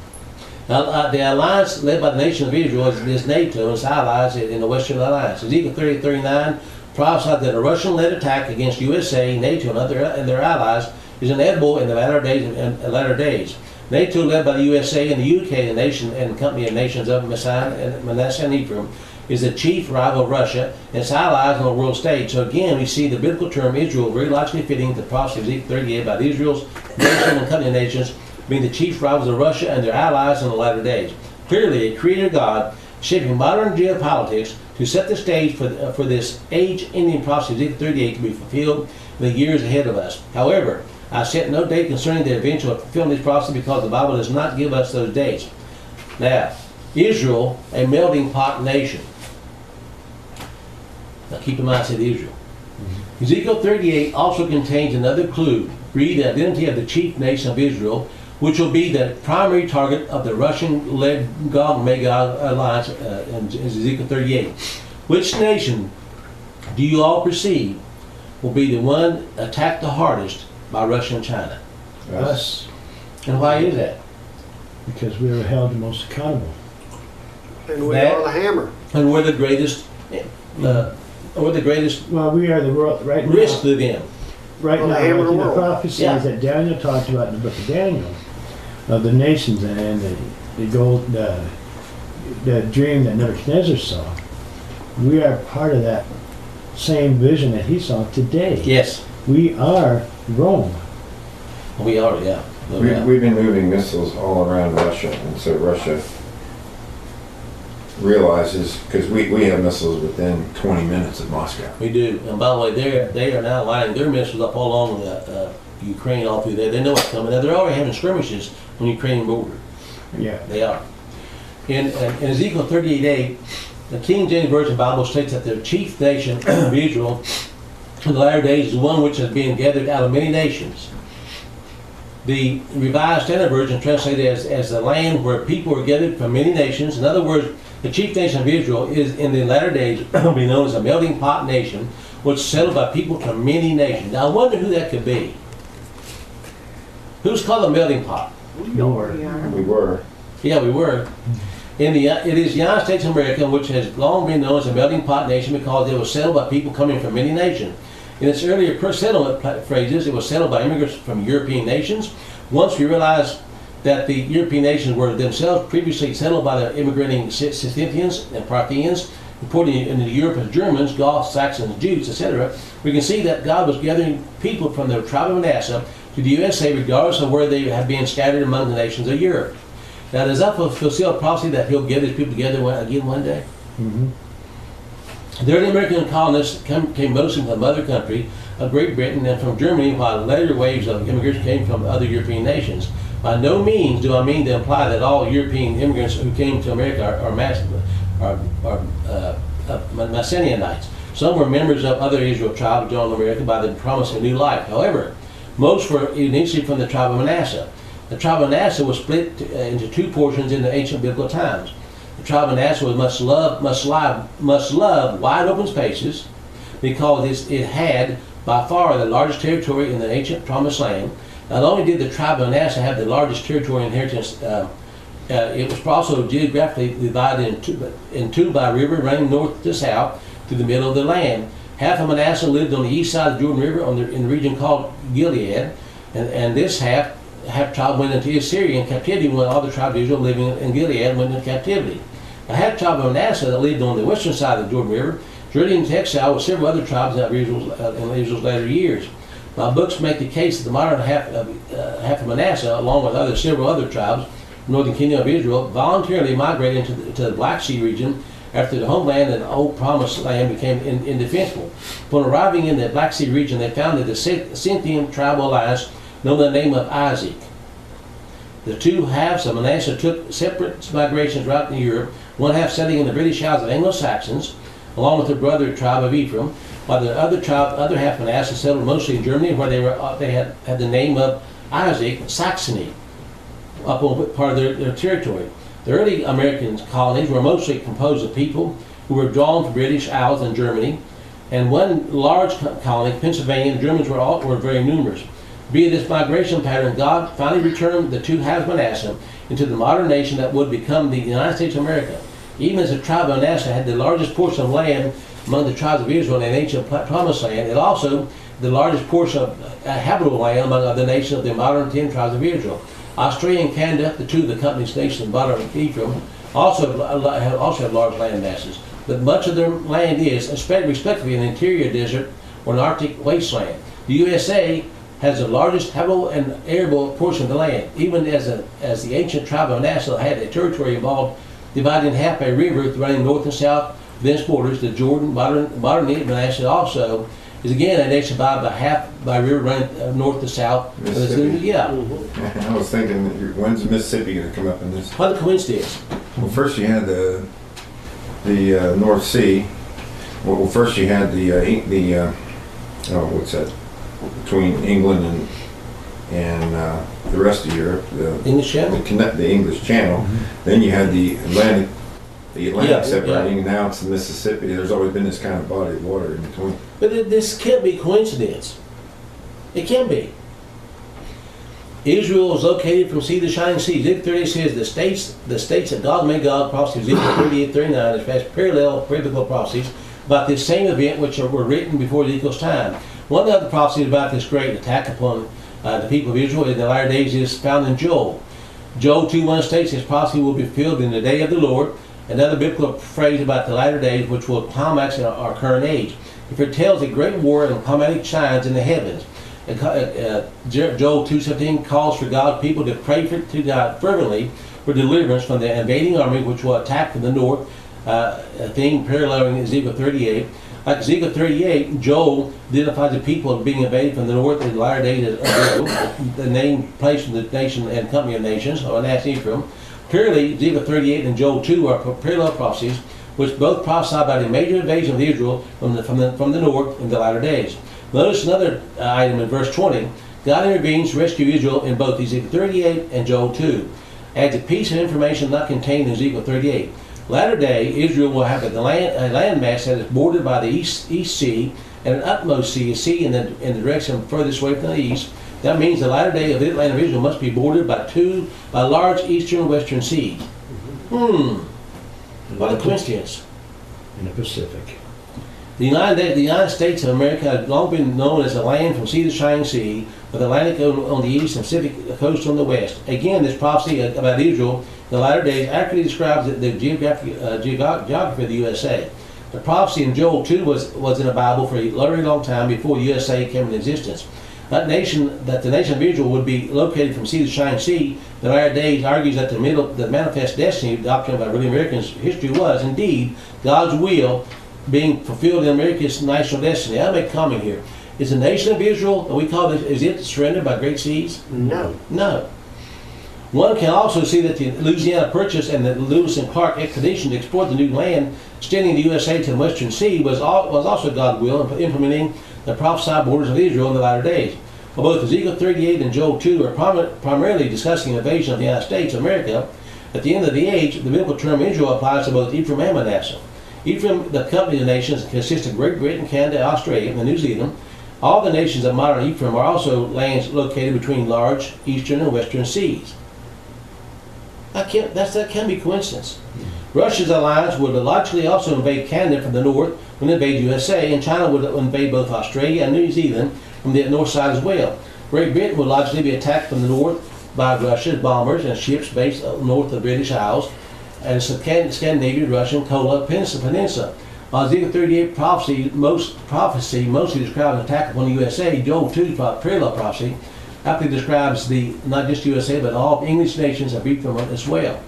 Now, the alliance led by the nation of Israel is NATO and its allies in the Western Alliance. Ezekiel 38:39 prophesied that a Russian-led attack against USA, NATO, and their allies is inevitable in the latter days. NATO, led by the USA and the UK, the nation and company of nations of Manasseh and Ephraim, is the chief rival of Russia and its allies on the world stage. So again, we see the biblical term Israel very logically fitting the prophecy of Ezekiel 38 about Israel's nation and company of nations being the chief rivals of Russia and their allies in the latter days. Clearly, a creator God shaping modern geopolitics to set the stage for this age-ending prophecy of Ezekiel 38 to be fulfilled in the years ahead of us. However, I set no date concerning the eventual fulfillment of this prophecy because the Bible does not give us those dates. Now, Israel, a melting pot nation. Now keep in mind I said Israel. Mm-hmm. Ezekiel 38 also contains another clue. Read the identity of the chief nation of Israel, which will be the primary target of the Russian-led Gog and Magog alliance in Ezekiel 38. Which nation do you all perceive will be the one attacked the hardest by Russia and China? Us. And why is that? Because we were held the most accountable. And we are the hammer. And we're the greatest. Well, we are the world right now. Risk to them. Right now, the prophecies that Daniel talked about in the book of Daniel, of the nations and the dream that Nebuchadnezzar saw, we are part of that same vision that he saw today. Yes. We are Rome. We are, yeah. We've been moving missiles all around Russia, and so Russia realizes, because we have missiles within 20 minutes of Moscow. We do. And by the way, they are now lining their missiles up all along Ukraine, all through there. They know what's coming. Now, they're already having skirmishes on the Ukrainian border. Yeah. They are. In Ezekiel 38:8, the King James Version Bible states that the chief nation of Israel in the latter days is one which is being gathered out of many nations. The Revised Standard Version translated as the land where people are gathered from many nations. In other words, the chief nation of Israel is in the latter days will be known as a melting pot nation, which is settled by people from many nations. Now I wonder who that could be. Who's called a melting pot? We were. Yeah, we were. It is the United States of America, which has long been known as a melting pot nation because it was settled by people coming from many nations. In its earlier settlement phrases, it was settled by immigrants from European nations. Once we realized that the European nations were themselves previously settled by the immigrating Scythians and Parthians, reporting into Europe as Germans, Goths, Saxons, Jews, etc., we can see that God was gathering people from the tribe of Manasseh to the USA regardless of where they have been scattered among the nations of Europe. Now, does that fulfill a prophecy that he'll gather his people together again one day? Mm-hmm. The early American colonists came mostly from the mother country of Great Britain and from Germany, while later waves of immigrants came from other European nations. By no means do I mean to imply that all European immigrants who came to America are Messianites. Some were members of other Israel tribes who joined America by the promise of a new life. However, most were initially from the tribe of Manasseh. The tribe of Manasseh was split into two portions in the ancient biblical times. The tribe of Manasseh must love wide open spaces because it had by far the largest territory in the ancient promised land. Not only did the tribe of Manasseh have the largest territory inheritance, it was also geographically divided in two by a river running north to south through the middle of the land. Half of Manasseh lived on the east side of the Jordan River in the region called Gilead, and this half tribe went into Assyrian captivity when all the tribes of Israel living in Gilead went into captivity. The half tribe of Manasseh that lived on the western side of the Jordan River journeyed into exile with several other tribes in Israel's later years. My books make the case that the modern half of Manasseh, along with several other tribes, northern kingdom of Israel, voluntarily migrated to the Black Sea region after the homeland and old promised land became indefensible. Upon arriving in the Black Sea region, they founded the Scythian tribal alliance known by the name of Isaac. The two halves of Manasseh took separate migrations throughout Europe, one half settling in the British Isles of Anglo-Saxons, along with their brother tribe of Ephraim, while the other half of Manasseh settled mostly in Germany, where they had the name of Isaac, Saxony, up on part of their territory. The early American colonies were mostly composed of people who were drawn from British Isles and Germany, and one large colony, Pennsylvania. The Germans were very numerous. Via this migration pattern, God finally returned the two halves of Manasseh into the modern nation that would become the United States of America. Even as the tribe of Manasseh had the largest portion of land among the tribes of Israel in the ancient promised land, it also the largest portion of habitable land among the nations of the modern 10 tribes of Israel. Australia and Canada, the two of the company's nations in modern Ephraim, also have large land masses. But much of their land is, respectively, an interior desert or an Arctic wasteland. The USA has the largest habitable and arable portion of the land, even as the ancient tribe of Manasseh had a territory involved divided in half by a river running north and south within its borders. The Jordan, modern Manasseh also is again a nation divided by a river running north to south. Mississippi. Yeah. I was thinking, when's Mississippi going to come up in this? What a coincidence. Well, first you had the North Sea. Well, first you had what's that? Between England and the rest of Europe, the English Channel. The English Channel. Mm-hmm. Then you had the Atlantic separating. Yeah. Now it's the Mississippi. There's always been this kind of body of water in between. But this can't be coincidence. It can be. Israel is located from sea to shining sea. Ezekiel 38 says the states that God made God, prophecy Ezekiel 38:39 is fast parallel biblical prophecies about this same event which were written before Ezekiel's time. One of the prophecies about this great attack upon the people of Israel in the latter days is found in Joel. Joel 2:1 states his prophecy will be fulfilled in the day of the Lord. Another biblical phrase about the latter days, which will climax in our current age. It foretells a great war and climatic signs in the heavens. Joel 2:17 calls for God's people to pray to God fervently for deliverance from the invading army which will attack from the north, a theme paralleling Ezekiel 38. Like Ezekiel 38, Joel identifies the people being invaded from the north in the latter days of Israel, the name placed from the nation and company of nations, or Manasseh Ephraim. Clearly, Ezekiel 38 and Joel 2 are parallel prophecies, which both prophesy about a major invasion of Israel from the north in the latter days. Notice another item in verse 20. God intervenes to rescue Israel in both Ezekiel 38 and Joel 2. Adds a piece of information not contained in Ezekiel 38. Latter day, Israel will have a landmass that is bordered by the East Sea and an utmost sea, a sea in the direction furthest away from the east. That means the latter day of the land of Israel must be bordered by large eastern and western seas. What a coincidence. In the Pacific. The United States of America has long been known as a land from sea to shining sea, with the Atlantic on the east and Pacific coast on the west. Again, this prophecy about Israel in the latter days accurately describes the geography of the USA. The prophecy in Joel 2 was in the Bible for a very long time before the USA came into existence. That the nation of Israel would be located from sea to shining sea, in the latter days argues that the manifest destiny doctrine by early Americans' history was indeed God's will being fulfilled in America's national destiny. I'll make a comment here. Is the nation of Israel, we call this, is it surrendered by great seas? No. No. One can also see that the Louisiana Purchase and the Lewis and Clark expedition to explore the new land extending the USA to the Western Sea was also God's will in implementing the prophesied borders of Israel in the latter days. While both Ezekiel 38 and Joel 2 are primarily discussing the invasion of the United States of America, at the end of the age, the biblical term Israel applies to both Ephraim and Manasseh. Ephraim, the company of nations, consists of Great Britain, Canada, Australia, and New Zealand. All the nations of modern Ephraim are also lands located between large eastern and western seas. That can't be coincidence. Russia's alliance would logically also invade Canada from the north when it invade USA, and China would invade both Australia and New Zealand from the north side as well. Great Britain would logically be attacked from the north by Russia's bombers and ships based north of the British Isles and Scandinavian, Russian, Kola Peninsula. While Ezekiel 38 prophecy mostly describes an attack upon the USA, Joel 2 parallel prophecy aptly describes not just USA but all English nations of Ephraim as well.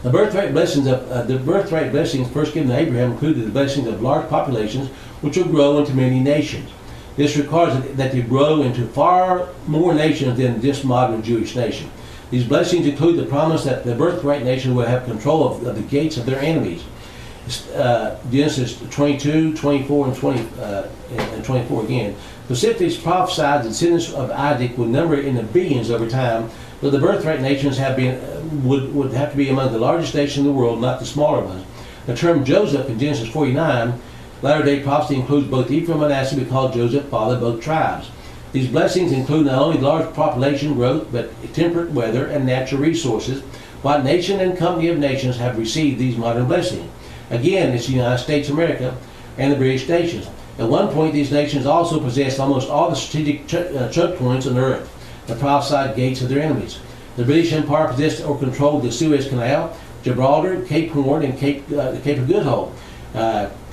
The birthright blessings first given to Abraham included the blessings of large populations which will grow into many nations. This requires that they grow into far more nations than this modern Jewish nation. These blessings include the promise that the birthright nation will have control of the gates of their enemies. Genesis 22, 24, and 24 again. Specifically prophesied the descendants of Isaac would number in the billions over time, but the birthright nations would have to be among the largest nations in the world, not the smaller ones. The term Joseph in Genesis 49, latter-day prophecy includes both Ephraim and Manasseh. We call Joseph father of both tribes. These blessings include not only large population growth, but temperate weather and natural resources. What nation and company of nations have received these modern blessings? Again, it's the United States of America and the British nations. At one point, these nations also possessed almost all the strategic choke points on earth, the prophesied gates of their enemies. The British Empire possessed or controlled the Suez Canal, Gibraltar, Cape Horn, and Cape of Good Hope.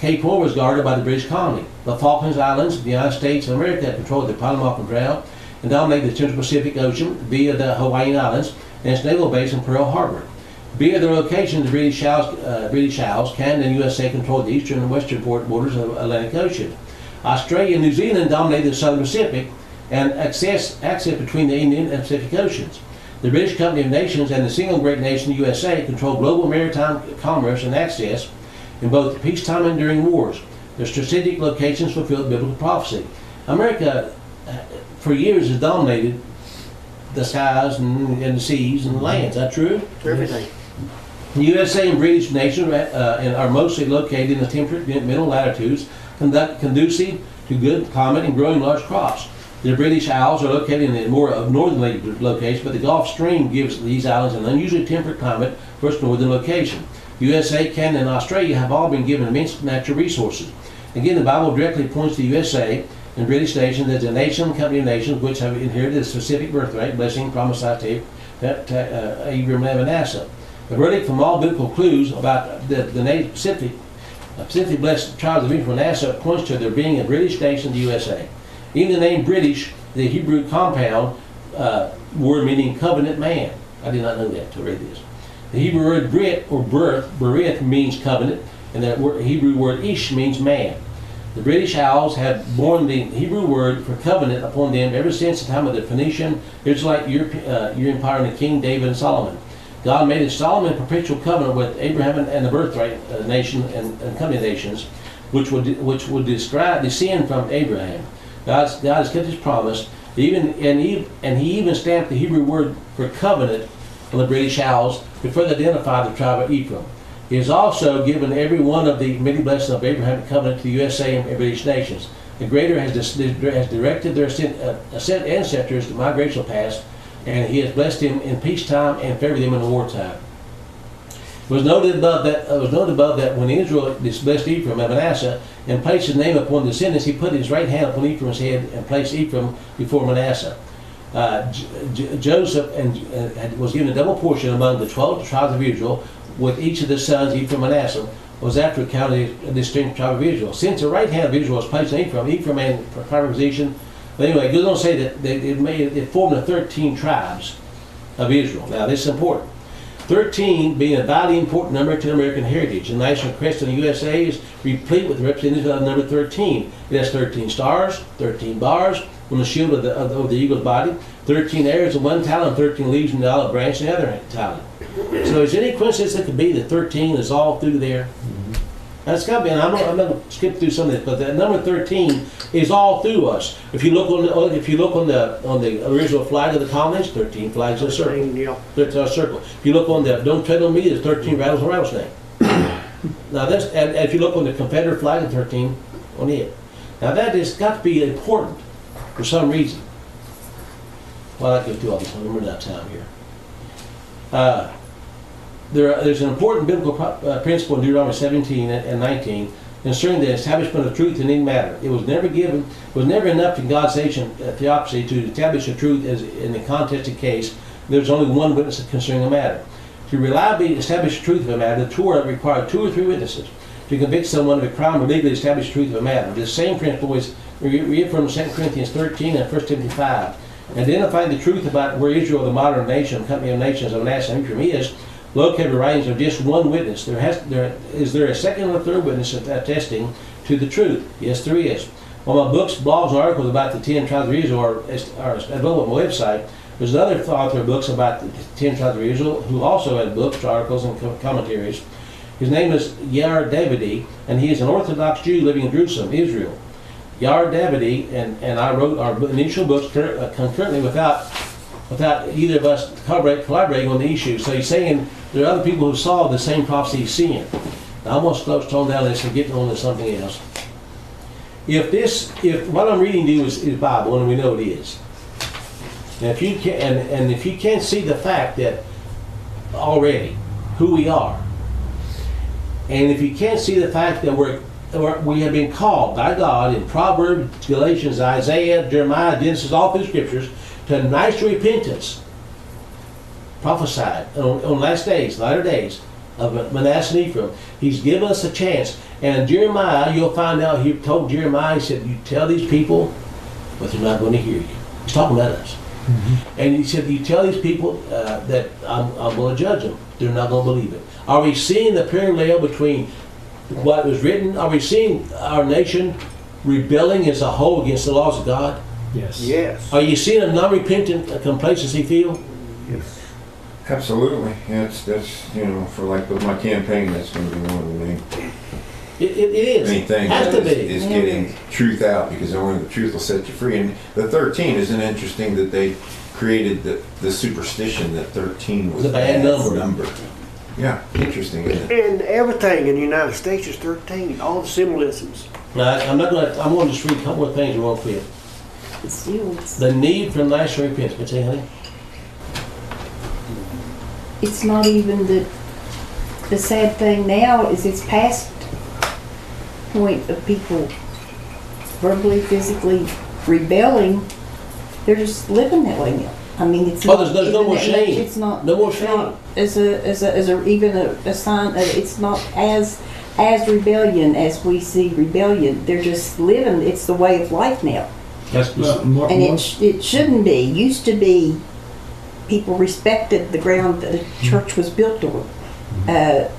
Cape Horn was guarded by the British colony. The Falklands Islands, the United States of America, controlled the Panama Canal and dominated the Central Pacific Ocean via the Hawaiian Islands and its naval base in Pearl Harbor. Via their location, the British Isles, Canada and USA controlled the eastern and western borders of the Atlantic Ocean. Australia and New Zealand dominated the Southern Pacific and access between the Indian and Pacific Oceans. The British Company of Nations and the single great nation, USA, controlled global maritime commerce and access in both peacetime and during wars. Their strategic locations fulfilled biblical prophecy. America, for years, has dominated the skies and the seas and the lands. Is that true? Everything. The USA and British nations are mostly located in the temperate middle latitudes, conducive to good climate and growing large crops. The British Isles are located in the more northerly location, but the Gulf Stream gives these islands an unusually temperate climate for its northern location. USA, Canada, and Australia have all been given immense natural resources. Again, the Bible directly points to USA and British nations as a nation and company of nations which have inherited a specific birthright, blessing promised to Abraham and Manasseh. The verdict from all biblical clues about the specifically blessed tribes of Ephraim and Manasseh points to there being a British nation, the USA. Even the name British, the Hebrew compound word meaning covenant man. I did not know that until I read this. The Hebrew word Brit or birth, berith, means covenant, and the Hebrew word ish means man. The British Isles have borne the Hebrew word for covenant upon them ever since the time of the Phoenician, Israelite, European Empire, and the King David and Solomon. God made a solemn and perpetual covenant with Abraham and the birthright nation and company nations, which would descend from Abraham. God has kept His promise, and He even stamped the Hebrew word for covenant on the British Isles to further identify the tribe of Ephraim. He has also given every one of the many blessings of Abrahamic covenant to the USA and British nations. The Creator has directed their ancestors to migrational paths, and He has blessed them in peacetime and favored them in wartime. It was noted above that when Israel disblessed Ephraim and Manasseh and placed His name upon the descendants, He put His right hand upon Ephraim's head and placed Ephraim before Manasseh. Joseph was given a double portion among the 12 tribes of Israel, with each of the sons, Ephraim and Manasseh, was after counted a distinct tribe of Israel. Since the right hand of Israel was placed on Ephraim and for primary position, but anyway, it goes on to say that it formed the 13 tribes of Israel. Now, this is important. 13 being a vitally important number to American heritage. The national crest of the USA is replete with representatives of number 13. It has 13 stars, 13 bars on the shield of the eagle's body, 13 arrows of one talent, 13 leaves in the olive branch in the other talent. So is there any coincidence that could be that 13 is all through there? That's got to be, and I'm going to skip through some of this, but the number 13 is all through us. If you look on the original flag of the colonies, 13 flags in a circle. 13, yeah. 13 circle. If you look on the "Don't Tread on Me," there's 13 rattles on rattlesnake. Now this, and if you look on the Confederate flag, there's 13 on it. Now that has got to be important for some reason. Well, I go through all this. I'm running out of time here. There's an important biblical principle in Deuteronomy 17 and 19 concerning the establishment of truth in any matter. It was never enough in God's ancient theocracy to establish the truth as in a contested case. There's only one witness concerning a matter. To reliably establish the truth of a matter, the Torah required 2 or 3 witnesses to convict someone of a crime or legally establish the truth of a matter. This same principle is reaffirmed in 2 Corinthians 13 and 1 Timothy 5. Identifying the truth about where Israel, the modern nation, company of nations of national Ephraim, is located writings of just one witness. Is there a second or third witness attesting to the truth? Yes, there is. On my books, blogs, and articles about the 10 tribes of Israel are available on my website. There's another author of books about the 10 tribes of Israel who also has books, articles, and commentaries. His name is Yair Davidi, and he is an Orthodox Jew living in Jerusalem, Israel. Yair Davidi and I wrote our initial books concurrently without either of us collaborating on the issue. So he's saying there are other people who saw the same prophecy he's seeing. Now I'm going to slow down this and get on to something else. If what I'm reading to you is Bible, and we know it is, and if you can't see the fact that already who we are, and if you can't see the fact that we have been called by God in Proverbs, Galatians, Isaiah, Jeremiah, Genesis, all through scriptures, to nice repentance, prophesied on last days, latter days of Manasseh and Ephraim. He's given us a chance. And Jeremiah, you'll find out, he told Jeremiah, he said, you tell these people, but they're not going to hear you. He's talking about us. Mm-hmm. And he said, you tell these people that I'm going to judge them. They're not going to believe it. Are we seeing the parallel between what was written? Are we seeing our nation rebelling as a whole against the laws of God? Yes. Yes. Are you seeing a non-repentant complacency feel? Yes. Absolutely. Yeah, that's for like with my campaign, that's going to be one of the main It is. things. Has to be. Is getting truth out, because only the truth will set you free. And the 13 isn't interesting that they created the superstition that 13 was a bad number. Yeah, interesting, isn't it? And everything in the United States is 13. All the symbolisms. Now, I'm going to just read a couple of things real quick. The need for national repentance. What's that, honey? It's not even the sad thing now is it's past point of people verbally, physically rebelling. They're just living that way now. I mean, it's not. There's no more shame. It's not. No more shame. As a sign. It's not as rebellion as we see rebellion. They're just living. It's the way of life now. It shouldn't be. Used to be, people respected the ground that the church was built on. But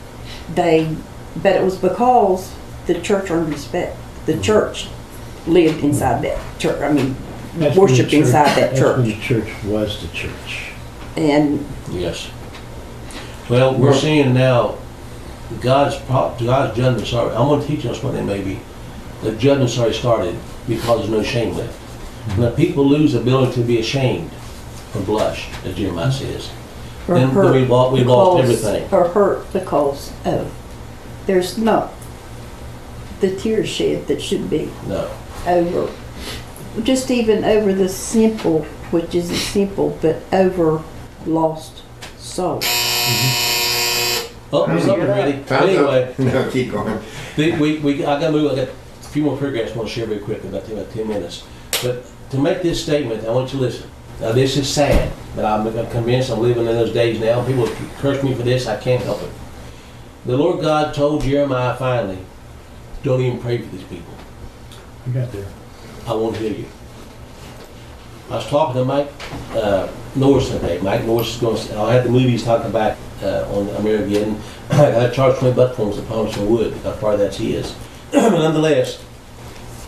it was because the church earned respect. The church lived inside that church. I mean, worshiped inside that church. That's when the church was the church. And yes. Well, we're seeing now God's judgment's already. I'm going to teach us what they may be. The judgment's already started because there's no shame left. When people lose the ability to be ashamed or blush, as Jeremiah says, then we've lost everything. Or hurt because of there's not the tears shed that should be over, just even over the simple, which isn't simple, but over lost soul. Oh, something ready. Anyway, no, keep going. I got to move. I got a few more paragraphs I want to share very quickly, about 10 minutes. But to make this statement, I want you to listen. Now, this is sad, but I'm convinced I'm living in those days now. People curse me for this. I can't help it. The Lord God told Jeremiah finally, don't even pray for these people. You got there. I won't hear you. I was talking to Mike Norris today. Mike Norris is going to, I had the movies talking about on American. I charged $20 for him as a Palmerston Wood. How far that's his. But nonetheless,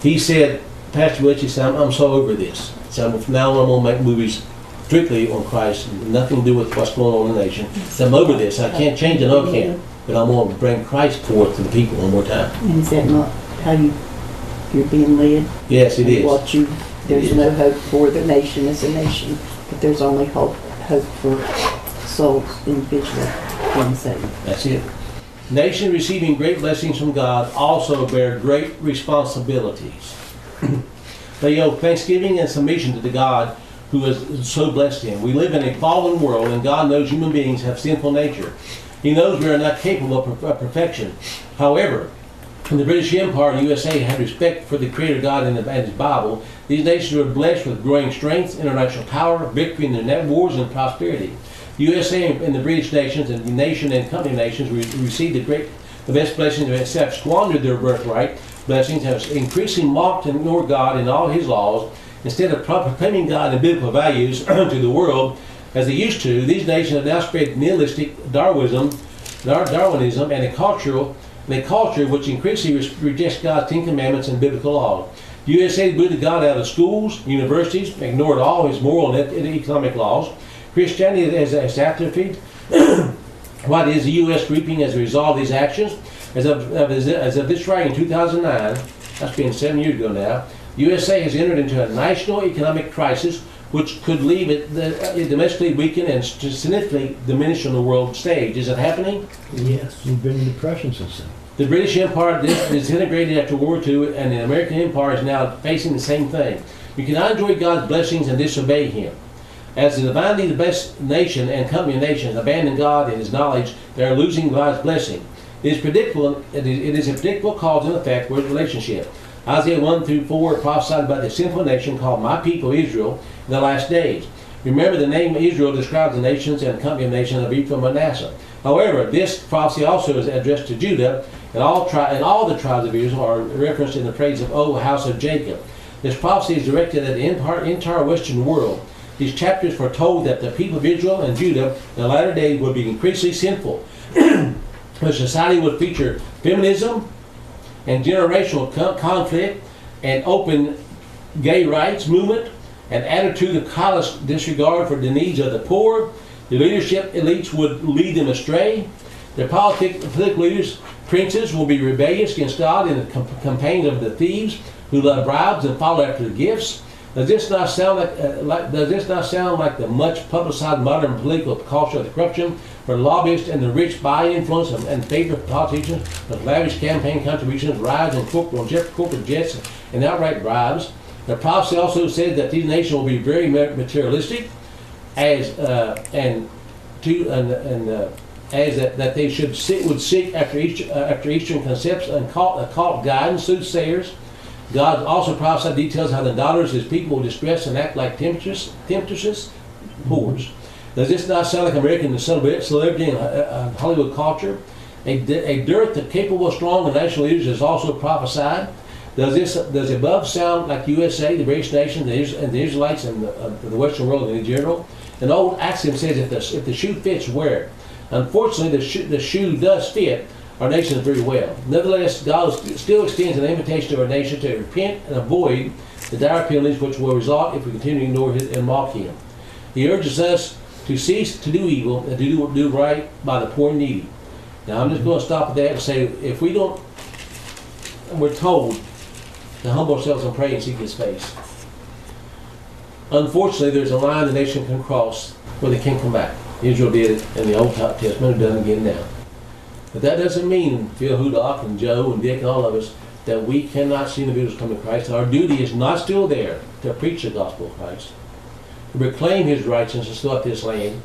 he said, Pastor Butch, he said, I'm so over this. So from now on, I'm going to make movies strictly on Christ, nothing to do with what's going on in the nation. So I'm over this. I can't change it, no I can't. But I'm going to bring Christ forth to the people one more time. And is that not how you're being led? Yes, it is. There's no hope for the nation as a nation, but there's only hope for souls, individually, being saved. That's it. Nation receiving great blessings from God also bear great responsibilities. They owe thanksgiving and submission to the God who has so blessed him. We live in a fallen world, and God knows human beings have sinful nature. He knows we are not capable of perfection. However, when the British Empire and USA had respect for the Creator God and His Bible, these nations were blessed with growing strength, international power, victory in their net wars, and prosperity. The USA and the British nations and the nation and company nations received the best blessings, except squandered their birthright blessings, have increasingly mocked and ignored God and all His laws. Instead of proclaiming God and biblical values to the world as they used to, these nations have now spread nihilistic Darwinism and a culture which increasingly rejects God's Ten Commandments and biblical laws. The USA booted God out of schools, universities, ignored all His moral and economic laws. Christianity has atrophied. What is the U.S. reaping as a result of these actions? As of this writing in 2009, that's been 7 years ago now, USA has entered into a national economic crisis which could leave it domestically weakened and significantly diminished on the world stage. Is it happening? Yes. We've been in depression since then. The British Empire disintegrated after World War II, and the American Empire is now facing the same thing. We cannot enjoy God's blessings and disobey Him. As the divinely the best nation and company of nations abandon God and His knowledge, they are losing God's blessing. It is predictable. It is a predictable cause and effect with relationship. Isaiah 1-4 prophesied about the sinful nation called my people Israel in the last days. Remember, the name Israel describes the nations and company of nations of Ephraim and Manasseh. However, this prophecy also is addressed to Judah, and all the tribes of Israel are referenced in the praise of O house of Jacob. This prophecy is directed at the entire Western world. These chapters foretold that the people of Israel and Judah in the latter days would be increasingly sinful. The society would feature feminism and generational conflict and open gay rights movement, an attitude of callous disregard for the needs of the poor. The leadership elites would lead them astray. The political leaders, princes, will be rebellious against God in the campaigns of the thieves who love bribes and follow after the gifts. Does this not sound like the much publicized modern political culture of the corruption, where lobbyists and the rich buy influence and favor politicians with lavish campaign contributions, rides in corporate jets, and outright bribes? The prophecy also said that these nations will be very materialistic, that they would seek after Eastern concepts and occult guidance, soothsayers. God also prophesied details how the daughters of His people will distress and act like temptresses, whores. Does this not sound like American celebrity and Hollywood culture? A dearth of capable, strong, and national leaders is also prophesied. Does the above sound like the USA, the British nation, and the Israelites, and the Western world in general? An old axiom says, if the shoe fits, wear it. Unfortunately, the shoe does fit our nation very well. Nevertheless, God still extends an invitation to our nation to repent and avoid the dire penalties which will result if we continue to ignore and mock Him. He urges us to cease to do evil and to do right by the poor and needy. Now, I'm just going to stop at that and say, if we don't, we're told to humble ourselves and pray and seek His face. Unfortunately, there's a line the nation can cross where they can't come back. Israel did it in the Old Testament, done again now. But that doesn't mean Phil Hudock and Joe and Dick and all of us that we cannot see individuals come to Christ. Our duty is not still there to preach the gospel of Christ, to proclaim His righteousness throughout this land,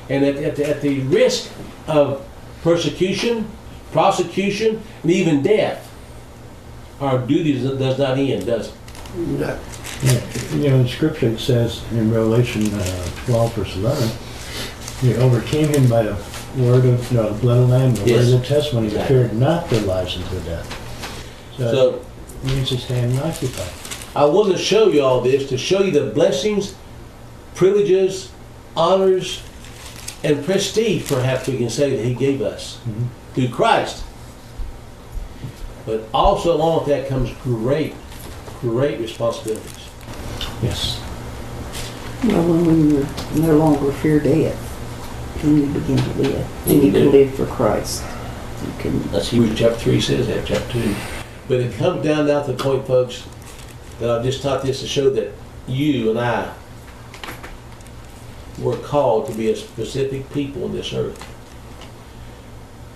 and at the risk of persecution, prosecution, and even death, our duty does not end, does it? No. Yeah. In Scripture it says in Revelation 12 verse 11, you overcame him by the word of the blood of the Lamb, the word of the testimony, Exactly. feared not their lives unto death. So it means to stand and occupy. I want to show you all this, to show you the blessings, privileges, honors, and prestige, perhaps we can say, that he gave us through Christ. But also along with that comes great responsibilities. Yes. Well, when you no longer fear death, then you begin to live. Then you can live for Christ. You can. That's Hebrews chapter 3 says that, chapter 2. But it comes down now to the point, folks, that I've just taught this to show that you and I were called to be a specific people on this earth.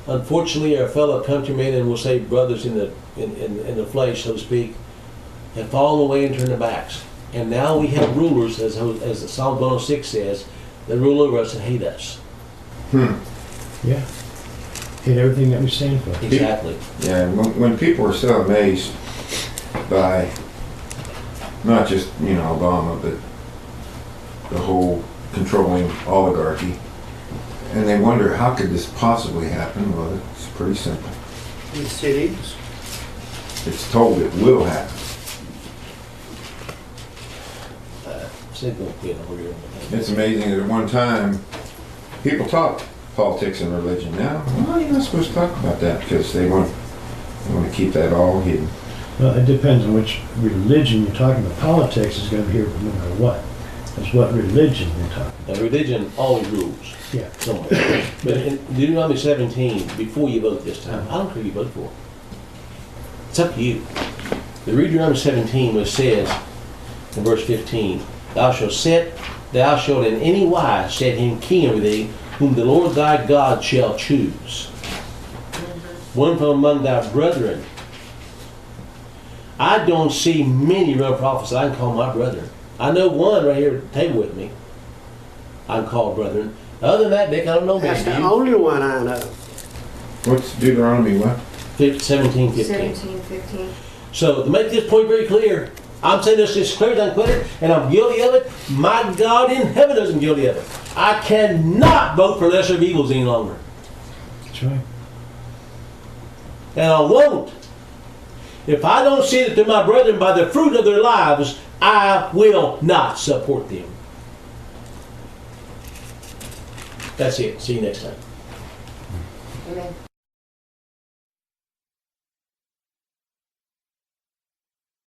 Unfortunately, our fellow countrymen, and we'll say brothers in the flesh, so to speak, have fallen away and turned their backs. And now we have rulers, as Psalm 106 says, that rule over us and hate us. Yeah. Hate everything that we stand for. Exactly. Yeah, when people are so amazed by not just, Obama, but the whole controlling oligarchy, and they wonder, how could this possibly happen? Well, it's pretty simple. Yes, it is. It's told it will happen. It's amazing that at one time, people talked politics and religion. Now, well, you're not supposed to talk about that because they want to keep that all hidden. Well, it depends on which religion you're talking about. Politics is going to be here no matter what. It's what religion you're talking about. Now, religion always rules. Yeah. Somewhere. But in Deuteronomy 17, before you vote this time, I don't care who you vote for. It's up to you. The read Deuteronomy 17, which says in verse 15, Thou shalt in any wise set him king over thee, whom the Lord thy God shall choose. One from among thy brethren. I don't see many real prophets that I can call my brethren. I know one right here at the table with me. I can call brethren. Other than that, Nick, I don't know many. That's the only one I know. What's Deuteronomy what? 17, 15. 17, 15. So to make this point very clear, I'm saying this as clear as I can put it, and I'm guilty of it. My God in heaven isn't guilty of it. I cannot vote for lesser of evils any longer. That's right. And I won't. If I don't see that they're my brethren by the fruit of their lives, I will not support them. That's it. See you next time. Amen.